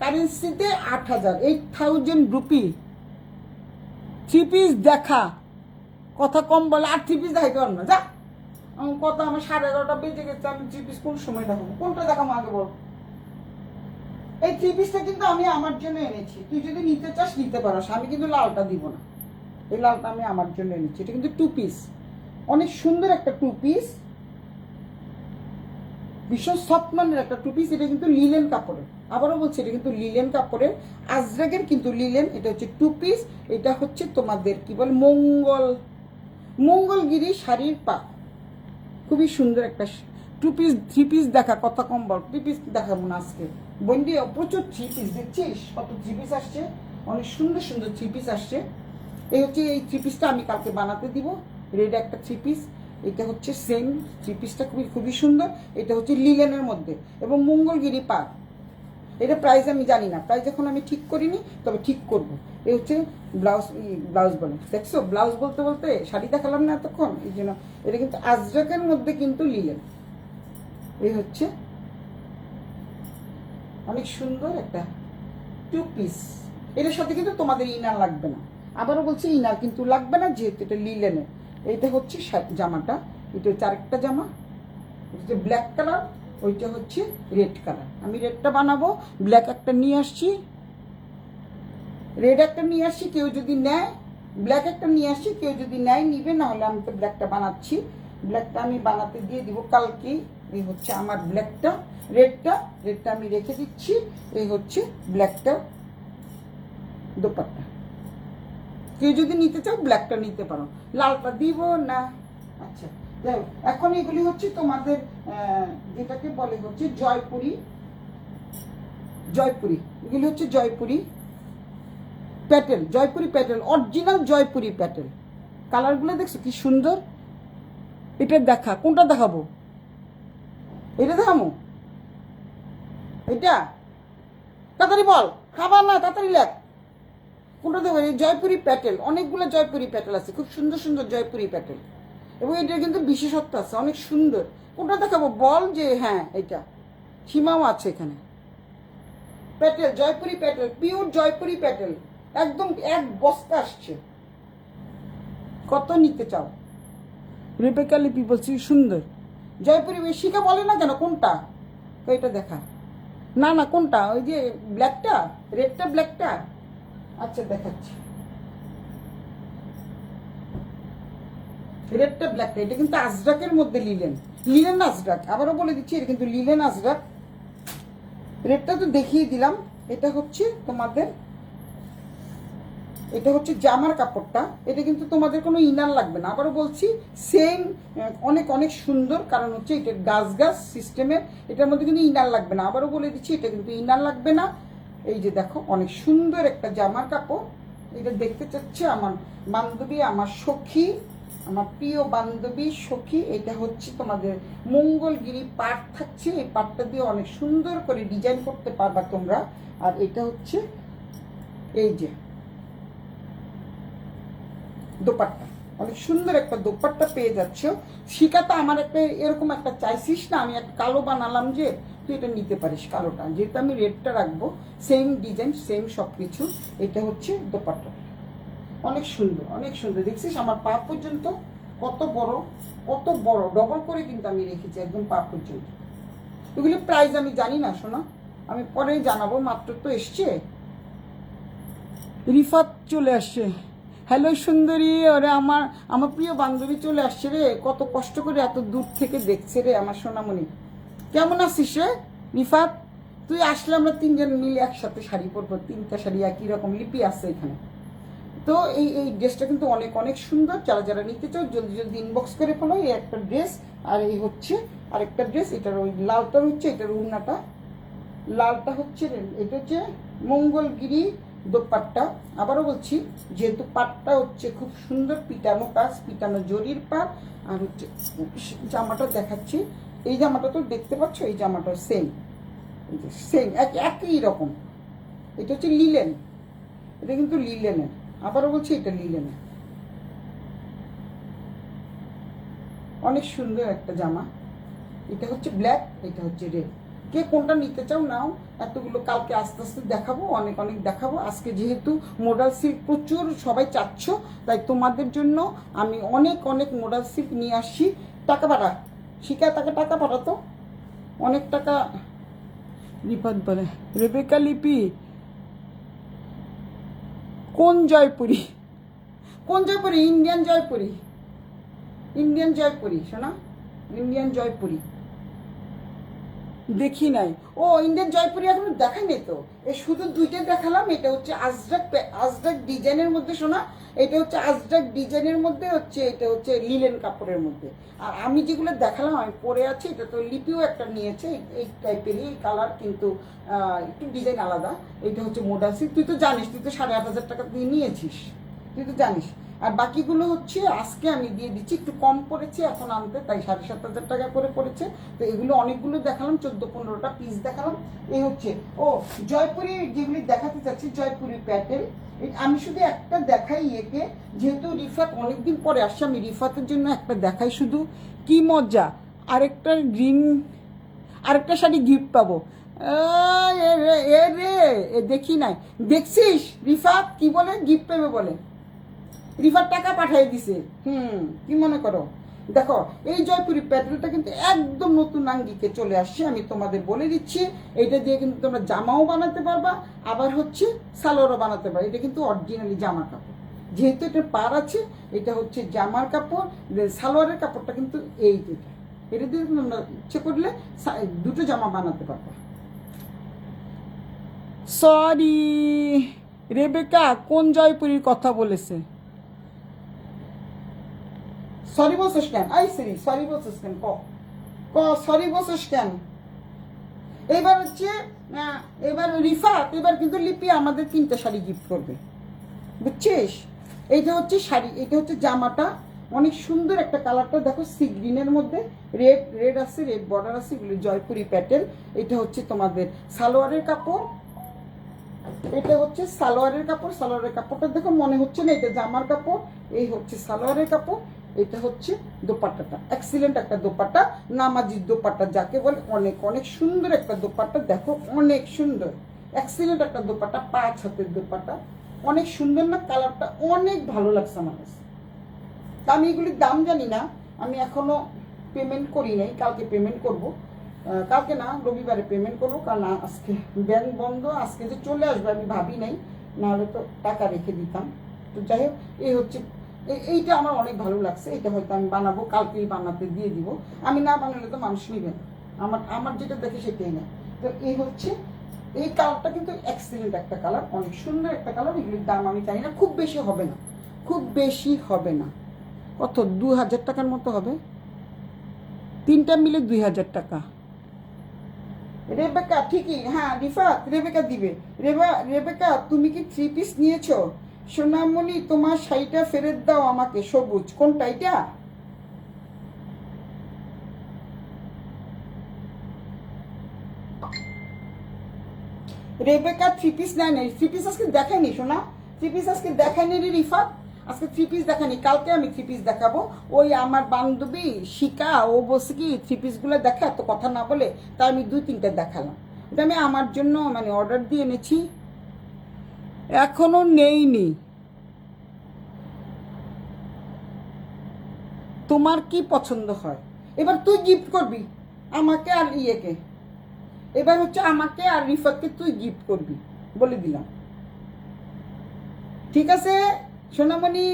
কারেন্সিতে 8,000 rupee. 3 পিস দেখা, কথা কম বলে, আর 3 পিস দেখাইতে পারবো না, যা। কথা আমার 11:30 বেজে গেছে, আমি 3 পিস কোন সময় দেখাবো, কোনটা দেখাবো আগে বল। এই 3 পিসটা কিন্তু আমি আমার জন্য এনেছি, তুই যদি নিতে চাস নিতে পারো, আমি কিন্তু লালটা দিব না, এই লালটা আমি আমার জন্য এনেছি। এটা কিন্তু 2 পিস, অনেক সুন্দর একটা 2 পিস, ভীষণ সফট মানের একটা 2 পিস। এটা কিন্তু লিলেন কাপড়ের, আবারও বলছি এটা কিন্তু লিলেন কাপড়ের, আজরাকের কিন্তু লিলেন। এটা হচ্ছে 2 পিস। এটা হচ্ছে তোমাদের কি বল, মঙ্গলগিরি শাড়ির পাক, খুবই সুন্দর একটা 2 পিস। 3 পিস দেখা, কথা কম বল, 3 পিস দেখাবো না আজকে বন্ডি, প্রচুর 3 পিস দেখছিস, কত 3 পিস আসছে, অনেক সুন্দর সুন্দর 3 পিস আসছে। এই হচ্ছে এই 3 পিসটা আমি কালকে বানাতে দিব, রেড একটা 3 পিস। এটা হচ্ছে সেম 3 পিসটা, খুবই খুবই সুন্দর। এটা হচ্ছে লিলেনের মধ্যে এবং মঙ্গলগিরি পাক। এটা প্রাইস আমি জানি না, প্রাইস এখন আমি ঠিক করিনি, তবে ঠিক করব। এই হচ্ছে ব্লাউজ বলে, দেখছো ব্লাউজ বলতে বলতে শাড়ি দেখালাম না এতক্ষণ, এই জন্য। এটা কিন্তু আজরাকের মধ্যে কিন্তু লিলেন। এই হচ্ছে অনেক সুন্দর একটা 2 পিস। এটার সাথে কিন্তু তোমাদের ইনার লাগবে না, আবারও বলছি ইনার কিন্তু লাগবে না, যেহেতু এটা লিলেনের। এইটা হচ্ছে জামাটা, এটা হচ্ছে আরেকটা জামা, এটা ব্ল্যাক কালার, ওইটা হচ্ছে রেড কালার। আমি রেডটা বানাবো, ব্ল্যাক একটা নিয়ে আসছি, রেড একটা নিয়ে আসছি, কেউ যদি নেয়, ব্ল্যাক একটা নিয়ে আসছি, কেউ যদি নেয় নিবে, নাহলে আমি তো ব্ল্যাকটা বানাচ্ছি, ব্ল্যাকটা আমি বানাতে দিয়ে দিব কালকেই। এই হচ্ছে আমার ব্ল্যাকটা, রেডটা আমি রেখে দিচ্ছি। এই হচ্ছে ব্ল্যাকটা দোপাট্টা, কেউ যদি নিতে চাও ব্ল্যাকটা নিতে পারো, লালটা দিব না। আচ্ছা যাই হোক, এখন এগুলি হচ্ছে তোমাদের যেটাকে বলে হচ্ছে জয়পুরি, এগুলি হচ্ছে জয়পুরি প্যাটেল, অরিজিনাল জয়পুরি প্যাটেল। কালারগুলো দেখছো কি সুন্দর। এটা দেখা, কোনটা দেখাবো? এটা দেখাবো, এটা তাড়াতাড়ি বল, খাবার না, তাড়াতাড়ি লেখ। কোনটা দেবো? জয়পুরি প্যাটেল, অনেকগুলো জয়পুরি প্যাটেল আছে, খুব সুন্দর সুন্দর জয়পুরি প্যাটেল, এবং এটার কিন্তু বিশেষত্ব আছে, অনেক সুন্দর। কোনটা দেখাবো বল? যে হ্যাঁ এটা সীমাও আছে এখানে। প্যাটেল, জয়পুরি প্যাটেল, পিওর জয়পুরি প্যাটেল, একদম এক বস্তা আসছে। কত নিতে চাও? রেবেকা লিপি বলছি সুন্দর জয়পুরি। শিখা বলে না কেন কোনটা? এটা দেখা না, না কোনটা? ওই যে ব্ল্যাকটা, রেডটা ব্ল্যাকটা। আচ্ছা দেখাচ্ছি, রেডটা ব্ল্যাকটা। এটা কিন্তু আজরাকের মধ্যে লিলেন, লিলেন আজরাক, আবারও বলে দিচ্ছি এটা কিন্তু লিলেন আজরাক। রেডটা তো দেখিয়ে দিলাম। এটা হচ্ছে তোমাদের, এটা হচ্ছে জামার কাপড়টা। এটা কিন্তু তোমাদের কোনো ইনার লাগবে না, আবারও বলছি সেম, অনেক অনেক সুন্দর। কারণ হচ্ছে এটা গাছ গাছ সিস্টেমের, এটার মধ্যে কিন্তু ইনার লাগবে না, আবারও বলে দিচ্ছি এটা কিন্তু ইনার লাগবে না। এই যে দেখো অনেক সুন্দর একটা জামার কাপড়। এটা দেখতে চাচ্ছে আমার বান্ধবী, আমার সখী, আমার প্রিয় বান্ধবী সখী। এটা হচ্ছে তোমাদের মঙ্গলগিরি পাট থাকছে, এই পাটটা দিয়ে অনেক সুন্দর করে ডিজাইন করতে পারবা তোমরা। আর এটা হচ্ছে এই যে দোপাট্টা, অনেক সুন্দর একটা দোপাট্টা পেয়ে যাচ্ছ। শিকাটা আমার একটা এরকম একটা চাইছিস না, আমি একটা কালো বানালাম, যে তুই এটা নিতে পারিস কালোটা, যেহেতু আমি রেডটা রাখবো। সেম ডিজাইন, সেম সব কিছু। এটা হচ্ছে দোপাট্টা, অনেক সুন্দর, অনেক সুন্দর। দেখছিস আমার পা পর্যন্ত কত বড়, কত বড়, ডবল করে কিন্তু আমি রেখেছি একদম পা পর্যন্ত। এগুলি প্রাইস আমি জানি না শোনা, আমি পরে জানাবো, মাত্র তো এসছে। রিফাত চলে আসছে, হ্যালো সুন্দরী। ওরে আমার আমার প্রিয় বান্ধবী চলে আসছে রে, কত কষ্ট করে এত দূর থেকে দেখছে রে আমার সোনামণি। কেমন আছিস রে রিফাত? তুই আসলে আমরা তিনজন মিলে একসাথে শাড়ি পরবো, তিনটা শাড়ি একই রকম, লিপি আছে এখানে। তো এই ড্রেসটা কিন্তু অনেক অনেক সুন্দর। যারা যারা নিতে চাও জলদি জলদি ইনবক্স করে ফেলো। এই একটা ড্রেস, আর এই হচ্ছে আরেকটা ড্রেস। এটার ওই লালটা হচ্ছে এটার উন্নাটা, লালটা হচ্ছে, এটা হচ্ছে মঙ্গলগিরি দোপাট্টা। আবারও বলছি, যেহেতু পাটটা হচ্ছে খুব সুন্দর পিটানো কাজ, পিটানো জরির পাট। আর হচ্ছে জামাটা দেখাচ্ছি, এই জামাটা তো দেখতে পাচ্ছ, এই জামাটা সেম, সেম একই রকম। এটা হচ্ছে লিলেন, এটা কিন্তু লিলেনের, আবারও বলছি এটা লিলেনের। অনেক সুন্দর একটা জামা। এটা হচ্ছে ব্ল্যাক, এটা হচ্ছে রেড। কে কোনটা নিতে চাও নাও। এতগুলো কালকে আস্তে আস্তে দেখাবো, অনেক অনেক দেখাবো। আজকে যেহেতু মোডাল সিল্ক প্রচুর সবাই চাচ্ছ, তাই তোমাদের জন্য আমি অনেক অনেক মোডাল সিল্ক নিয়ে আসছি। টাকা পাঠা, শিখা তাকে টাকা পাঠাতো, অনেক টাকা। রিপাত বলে, রেবেকা লিপি কোন জয়পুরি? কোন জয়পুরি? ইন্ডিয়ান জয়পুরি, ইন্ডিয়ান জয়পুরি শোনা, ইন্ডিয়ান জয়পুরি দেখি নাই। ও ইন্ডিয়ান জয়পুরি এখন দেখাই নেই তো, এই শুধু দুইটা দেখালাম। এটা হচ্ছে আজরাক, আজরাক ডিজাইনের মধ্যে শোনা, এটা হচ্ছে আজরাক ডিজাইনের মধ্যে হচ্ছে, এটা হচ্ছে লিলেন কাপড়ের মধ্যে। আর আমি যেগুলো দেখালাম আমি পরে আছি, এটা তো লিপিও একটা নিয়েছে এই টাইপেরই কালার, কিন্তু একটু ডিজাইন আলাদা। এটা হচ্ছে মোডাল সিল্ক, তুই তো জানিস, তুই তো 8,500 টাকা দিয়ে নিয়েছিস, তুই তো জানিস। আর বাকিগুলো হচ্ছে আজকে আমি দিয়ে দিচ্ছি, একটু কম পড়েছে এখন আনতে, তাই 7,500 টাকা করে পড়েছে। তো এগুলো অনেকগুলো দেখালাম, 14-15টা পিস দেখালাম। এই হচ্ছে ও জয়পুরি, যেগুলি দেখাতে চাচ্ছি জয়পুরি প্যাটেল। আমি শুধু একটা দেখাই একে, যেহেতু রিফাত অনেকদিন পরে আসছে, আমি রিফাতের জন্য একটা দেখাই শুধু। কি মজা, আরেকটা গ্রিন, আরেকটা শাড়ি গিফট পাবো। এ রে, দেখি নাই, দেখছিস রিফাত কি বলে গিফট পাবে বলে, রিফার টাকা পাঠিয়ে দিছে। কি মনে করো? দেখো এই জয়পুরি প্যাটেলটা কিন্তু একদম নতুন আঙ্গিকে চলে আসছে, আমি তোমাদের বলে দিচ্ছি। এটা দিয়ে কিন্তু তোমরা জামাও বানাতে পারবা, আবার হচ্ছে সালোয়ারও বানাতে পারবে। এটা কিন্তু অরিজিনালি জামার কাপড়, যেহেতু এটা পার আছে, এটা হচ্ছে জামার কাপড়। সালোয়ারের কাপড়টা কিন্তু এই যেটা, এটা দিয়ে তোমরা ইচ্ছে করলে দুটো জামা বানাতে পারবা। সরি রেবেকা, কোন জয়পুরীর কথা বলেছে? সরি বলছিস কেন? আই সরি, সরি বলছিস কেন? ক সরি বলছিস কেন? এবার হচ্ছে এবার রিফাত, এবার কিন্তু লিপি আমাদের 3টা শাড়ি গিফট করবে, বুঝছিস? এইটা হচ্ছে শাড়ি, এটা হচ্ছে জামাটা, অনেক সুন্দর একটা কালারটা দেখো, সি গ্রিনের মধ্যে রেড রেড আছে, রেড বর্ডার আছে, এগুলো জয়পুরি প্যাটেল। এটা হচ্ছে তোমাদের সালোয়ারের কাপড়, এটা হচ্ছে সালোয়ারের কাপড়। সালোয়ারের কাপড়টা দেখো, মনে হচ্ছে না এটা জামার কাপড়। এই হচ্ছে সালোয়ারের কাপড়, এটা হচ্ছে দোপাট্টাটা, এক্সিলেন্ট একটা দোপাট্টা, নামাজির দোপাট্টা যাকে বলে, অনেক অনেক সুন্দর একটা দোপাট্টা দেখো, অনেক সুন্দর এক্সিলেন্ট একটা দোপাট্টা, 5 হাতের দোপাট্টা, অনেক সুন্দর না কালারটা, অনেক ভালো লাগছে আমার কাছে। তা আমি এগুলির দাম জানি না, আমি এখনো পেমেন্ট করি নাই, কালকে পেমেন্ট করব, কালকে না রবিবারে পেমেন্ট করবো, কারণ আজকে ব্যাংক বন্ধ, আজকে যে চলে আসবে আমি ভাবি নাই, নাহলে তো টাকা রেখে দিতাম। তো যাই হোক, এই হচ্ছে এইটা আমার অনেক ভালো লাগছে, এটা হয়তো আমি বানাবো, কালকেই বানাতে দিয়ে দিব, আমি না বানালে তো মানুষ নিবে না, আমার আমার যেটা দেখে সেটাই না। তো এই হচ্ছে, এই কালারটা কিন্তু এক্সিলেন্ট একটা কালার, অনেক সুন্দর একটা কালার। এগুলির দাম আমি জানি না, খুব বেশি হবে না, খুব বেশি হবে না, কত 2000 টাকার মতো হবে, তিনটা মিলে 2000 টাকা। রেবেকা ঠিকই, হ্যাঁ রিফাত রেবেকা দিবে। রেবেকা তুমি কি 3 পিস নিয়েছো? সোনামণি তোমার শাড়িটা ফেরত দাও আমাকে, সবুজ, কোনটা এটা? রেবেকা 3 পিস নেয় নাই, 3 পিস আজকে দেখায়নি সোনা, 3 পিস আজকে দেখায়নি রে রিফাত, আজকে 3 পিস দেখানি, কালকে আমি 3 পিস দেখাবো। ওই আমার বান্ধবী শিকা, ও বসে কি 3 পিসগুলো দেখা, এত কথা না বলে, তাই আমি 2-3টা দেখালাম। এটা আমি আমার জন্য মানে অর্ডার দিয়ে এনেছি, এখনো নেইনি। তোমার কি পছন্দ হয়? এবার তুই গিফট করবি আমাকে আর ইয়েকে, এবার হচ্ছে আমাকে আর রিফাতকে তুই গিফট করবি, বলে দিলাম, ঠিক আছে সোনামণি?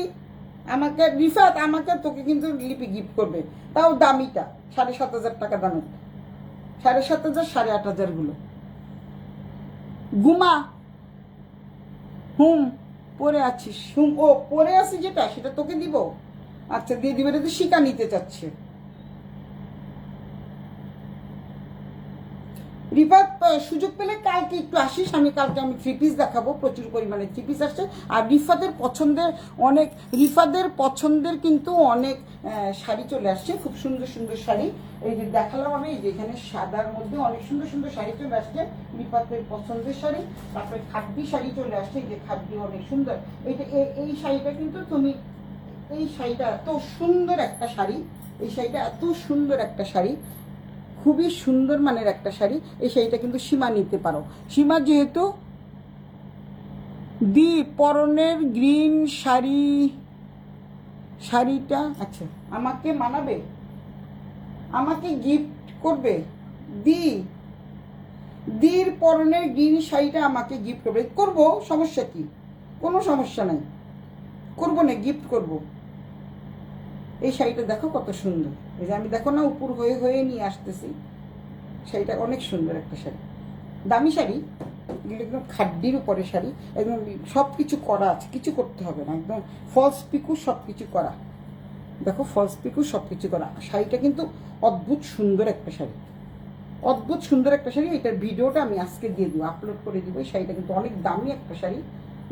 আমাকে রিফাত, আমাকে তোকে কিন্তু লিপি গিফট করবে, তাও দামিটা, 7,500 টাকা দামের, 7,500 8,500 গুলো। ঘুমা, হুম পরে আছিস, হুম ও পরে আছি যেটা, সেটা তোকে দিব, আচ্ছা দিয়ে দিবে, এটা তো শিকা নিতে চাচ্ছে। রিফাত সুযোগ পেলে কালকে একটু আসিস, আমি কালকে 3 পিস দেখাবো, প্রচুর পরিমাণে 3 পিস আসছে। আর রিফাতের পছন্দের কিন্তু অনেক শাড়ি চলে আসছে, খুব সুন্দর সুন্দর শাড়ি। এই যে দেখালাম আমি, এই যে এখানে সাদার মধ্যে অনেক সুন্দর সুন্দর শাড়ি চলে আসছে, রিফাতের পছন্দের শাড়ি। তারপরে খাদ্যি শাড়ি চলে আসছে, এই যে খাদ্যি অনেক সুন্দর। এইটা এই শাড়িটা কিন্তু তুমি, এই শাড়িটা এত সুন্দর একটা শাড়ি, এই শাড়িটা এত সুন্দর একটা শাড়ি, খুবই সুন্দর মানের একটা শাড়ি। এই শাড়িটা কিন্তু সীমা নিতে পারো, সীমা যেহেতু দি পরনের গ্রিন শাড়িটা, আচ্ছা আমাকে মানাবে, আমাকে গিফট করবে, দির পরনের গ্রিন শাড়িটা আমাকে গিফট করবে, করবো, সমস্যা কি? কোনো সমস্যা নাই, করবো না, গিফট করবো। এই শাড়িটা দেখো কত সুন্দর, এই যে আমি দেখো না উপর হয়ে হয়ে নিয়ে আসতেছি, শাড়িটা অনেক সুন্দর একটা শাড়ি, দামি শাড়ি, একদম খাড্ডির উপরে শাড়ি, একদম সব কিছু করা আছে, কিছু করতে হবে না, একদম ফলস পিকু সব কিছু করা, দেখো ফলস পিকু সব কিছু করা। শাড়িটা কিন্তু অদ্ভুত সুন্দর একটা শাড়ি, অদ্ভুত সুন্দর একটা শাড়ি। এটার ভিডিওটা আমি আজকে দিয়ে দিব, আপলোড করে দিব। এই শাড়িটা কিন্তু অনেক দামি একটা শাড়ি,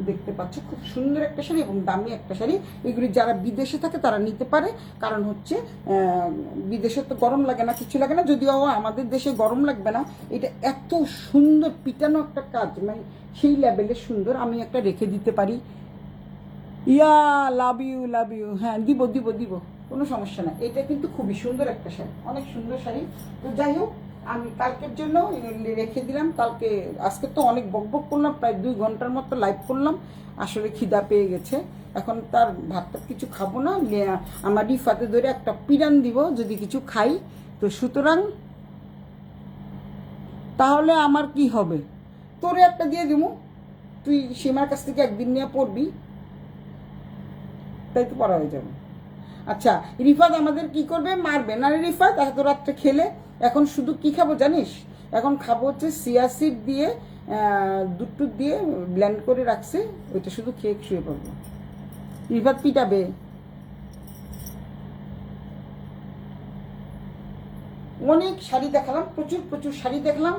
দেখতে পাচ্ছ, খুব সুন্দর একটা শাড়ি এবং দামি একটা শাড়ি। এগুলি যারা বিদেশে থাকে তারা নিতে পারে, কারণ হচ্ছে বিদেশে তো গরম লাগে না, কিছু লাগে না, যদিও আমাদের দেশে গরম লাগবে না। এটা এত সুন্দর পিটানো একটা কাজ, মানে সেই লেভেলের সুন্দর। আমি একটা রেখে দিতে পারি, ইয়া লাভ ইউ, হ্যাঁ দিব দিব দিব, কোনো সমস্যা না। এটা কিন্তু খুবই সুন্দর একটা শাড়ি, অনেক সুন্দর শাড়ি। তো যাই হোক, আমি কালকের জন্য রেখে দিলাম, কালকে, আজকে তো অনেক বকবক করলাম, প্রায় 2 ঘন্টার মতো লাইভ করলাম, আসলে খিদা পেয়ে গেছে, এখন তার ভাতটা কিছু খাবো না, আমার রিফাতে ধরে একটা পিরান দিব যদি কিছু খাই। তো সুতরাং তাহলে আমার কি হবে, তোরে একটা দিয়ে দিব, তুই সীমার কাছ থেকে একদিন নিয়ে পড়বি, তাই তো পড়া হয়ে যাবে। আচ্ছা রিফাত আমাদের কি করবে, মারবে না রে রিফাত, এত রাত্রে খেলে। এখন শুধু কি খাবো জানিস, এখন খাবো হচ্ছে চিয়া সিড দিয়ে দুধ দিয়ে ব্লেন্ড করে রাখছে, ওইটা শুধু খেয়ে শুয়ে পড়বো। রিফাত পিটাবে। অনেক শাড়ি দেখালাম, প্রচুর প্রচুর শাড়ি দেখলাম,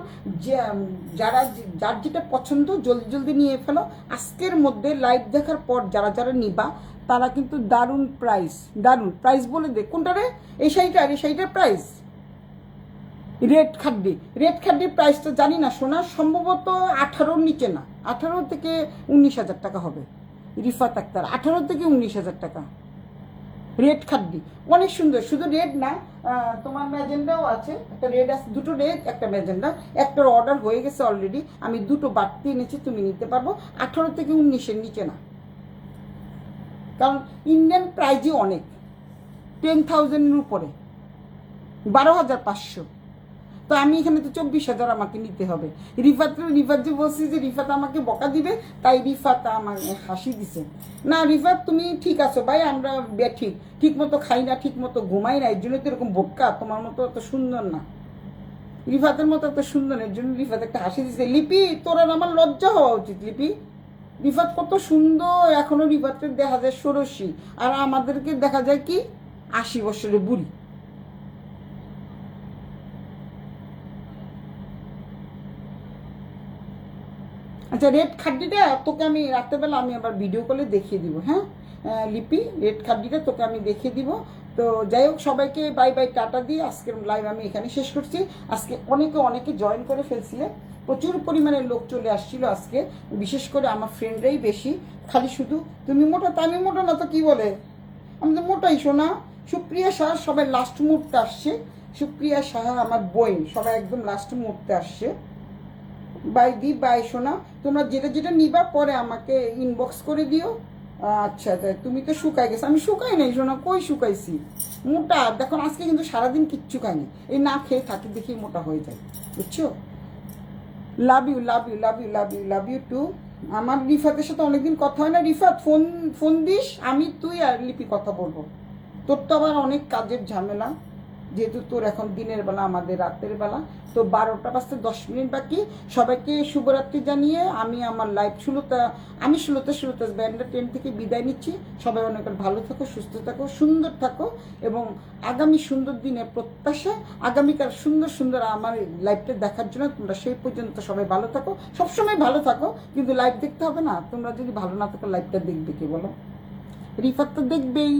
যার যেটা পছন্দ জলদি জলদি নিয়ে ফেলো। আজকের মধ্যে লাইভ দেখার পর যারা যারা নিবা তারা কিন্তু দারুণ প্রাইস বলে দে। কোনটা রে? এই শাড়িটার প্রাইস রেড খাড্ডির প্রাইসটা জানি না সোনা, সম্ভবত 18-র নিচে না, 18 থেকে 19,000 টাকা হবে। রিফাত আক্তার 18 থেকে 19,000 টাকা রেড খাড্ডি, অনেক সুন্দর। শুধু রেড না, তোমার ম্যাজেন্ডাও আছে, একটা রেড আছে, দুটো রেড একটা ম্যাজেন্ডা। একটার অর্ডার হয়ে গেছে অলরেডি, আমি দুটো বাড়তি এনেছি, তুমি নিতে পারবো। 18 থেকে 19-এর নিচে না, কারণ ইন্ডিয়ান প্রাইজই অনেক, 10,000-এর উপরে, 12,500। তো আমি এখানে তো 24,000 আমাকে নিতে হবে। রিফাত যে বলছি যে রিফাত আমাকে বকা দিবে, তাই রিফাত আমাকে হাসি দিছে। না রিফাত তুমি ঠিক আছো ভাই, আমরা ঠিক মতো খাই না, ঠিক মতো ঘুমাই না, এর জন্য তো এরকম বোকা, তোমার মতো এত সুন্দর না, রিফাতের মতো এত সুন্দর, এর জন্য রিফাত একটা হাসি দিছে। লিপি তোর আর আমার লজ্জা হওয়া উচিত। লিপি, রিফাত কত সুন্দর, এখনো রিফাতকে দেখা যায় 16, আর আমাদেরকে দেখা যায় কি 80 বছরের বুড়ি। আচ্ছা, রেড খাড্ডিটা তোকে আমি রাত্রেবেলা আমি আবার ভিডিও কলে দেখিয়ে দিব। হ্যাঁ লিপি, রেড খাড্ডিটা তোকে আমি দেখিয়ে দিব। তো যাই হোক, সবাইকে বাই বাই টাটা দিয়ে আজকের লাইভ আমি এখানে শেষ করছি। আজকে অনেকে জয়েন করে ফেলছিলে, প্রচুর পরিমাণে লোক চলে আসছিল আজকে, বিশেষ করে আমার ফ্রেন্ডরাই বেশি। খালি শুধু তুমি মোটা, তা আমি মোটা না তো কি বলে, আমি তো মোটাই শোনা। সুপ্রিয়া সাহা সবাই লাস্ট মুহূর্তে আসছে, সুপ্রিয়া সাহা আমার বোন, সবাই একদম লাস্ট মুহূর্তে আসছে। বাই দি বাই শোনা, তোমরা যেটা নিবা পরে আমাকে ইনবক্স করে দিও। আচ্ছা তাই, তুমি তো শুকাই গেছো, আমি শুকাই নাই শোনা, কই শুকাইছি, মোটা দেখো আজকে কিন্তু সারাদিন কিচ্ছু খাইনি, এই না খেয়ে থাকি দেখি মোটা হয়ে যায়, বুঝছো। Love you too. আমার রিফাতের সাথে অনেকদিন কথা হয় না। রিফাত ফোন দিস, আমি তুই আর লিপি কথা বলবো। তোর তো আবার অনেক কাজের ঝামেলা, যেহেতু তোর এখন দিনের বেলা, আমাদের রাতের বেলা। তো 12টা বাজতে 10 মিনিট বাকি। সবাইকে শুভরাত্রি জানিয়ে আমি আমার লাইভ সুলতা ব্যান্ডা 10 থেকে বিদায় নিচ্ছি। সবাই অনেক ভালো থাকো, সুস্থ থাকো, সুন্দর থাকো, এবং আগামী সুন্দর দিনের প্রত্যাশা, আগামীকাল সুন্দর আমার লাইভটা দেখার জন্য তোমরা সেই পর্যন্ত সবাই ভালো থাকো, সবসময় ভালো থাকো। কিন্তু লাইভ দেখতে হবে না, তোমরা যদি ভালো না থাকো লাইভটা দেখবে কি বলো? রিফাত তো দেখবেই।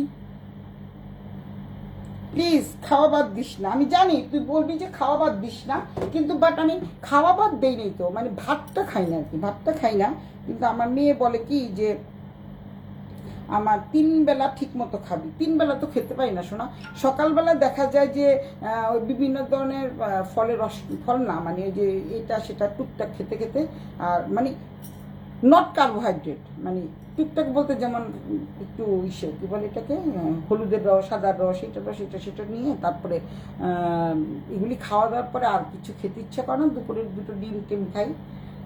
প্লিজ খাওয়া বাদ দিস না, আমি জানি তুই বলবি যে খাওয়া বাদ দিস না, কিন্তু বাট আমি খাওয়া বাদ দেই নেই তো, মানে ভাতটা খাই না আর কি, ভাতটা খাই না। কিন্তু আমার মেয়ে বলে কি যে আমার 3 বেলা ঠিক মতো খাবি, 3 বেলা তো খেতে পারি না শোনা। সকালবেলা দেখা যায় যে বিভিন্ন ধরনের ফল না, মানে যে এটা সেটা টুকটাক খেতে আর মানে নট কার্বোহাইড্রেট, মানে টুকটাক বলতে যেমন একটু কি বলে এটাকে, হলুদের রস, সাদার রস, সেটা নিয়ে তারপরে এগুলি খাওয়া দাওয়ার পরে আর কিছু খেতে ইচ্ছা করে না। দুপুরের 2টো ডিম খাই,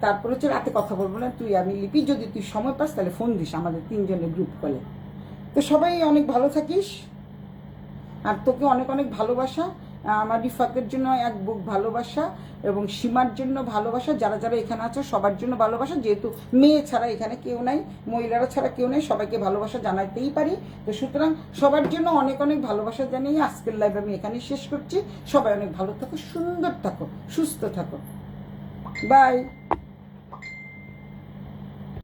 তারপরে হচ্ছে রাতে কথা বলবো না, তুই আমি লিপি, যদি তুই সময় পাস তাহলে ফোন দিস আমাদের 3 জনের গ্রুপ কলে। তো সবাই অনেক ভালো থাকিস, আর তোকে অনেক ভালোবাসা। আমার রিফাতের জন্য এক বুক ভালোবাসা, এবং সীমার জন্য ভালোবাসা, যারা এখানে আছে সবার জন্য ভালোবাসা। যেহেতু মেয়ে ছাড়া এখানে কেউ নাই, মহিলারা ছাড়া কেউ নেই, সবাইকে ভালোবাসা জানাতেই পারি। তো সুতরাং সবার জন্য অনেক ভালোবাসা জানিয়ে আজকের লাইভ আমি এখানে শেষ করছি। সবাই অনেক ভালো থাকো, সুন্দর থাকো, সুস্থ থাকো, বাই।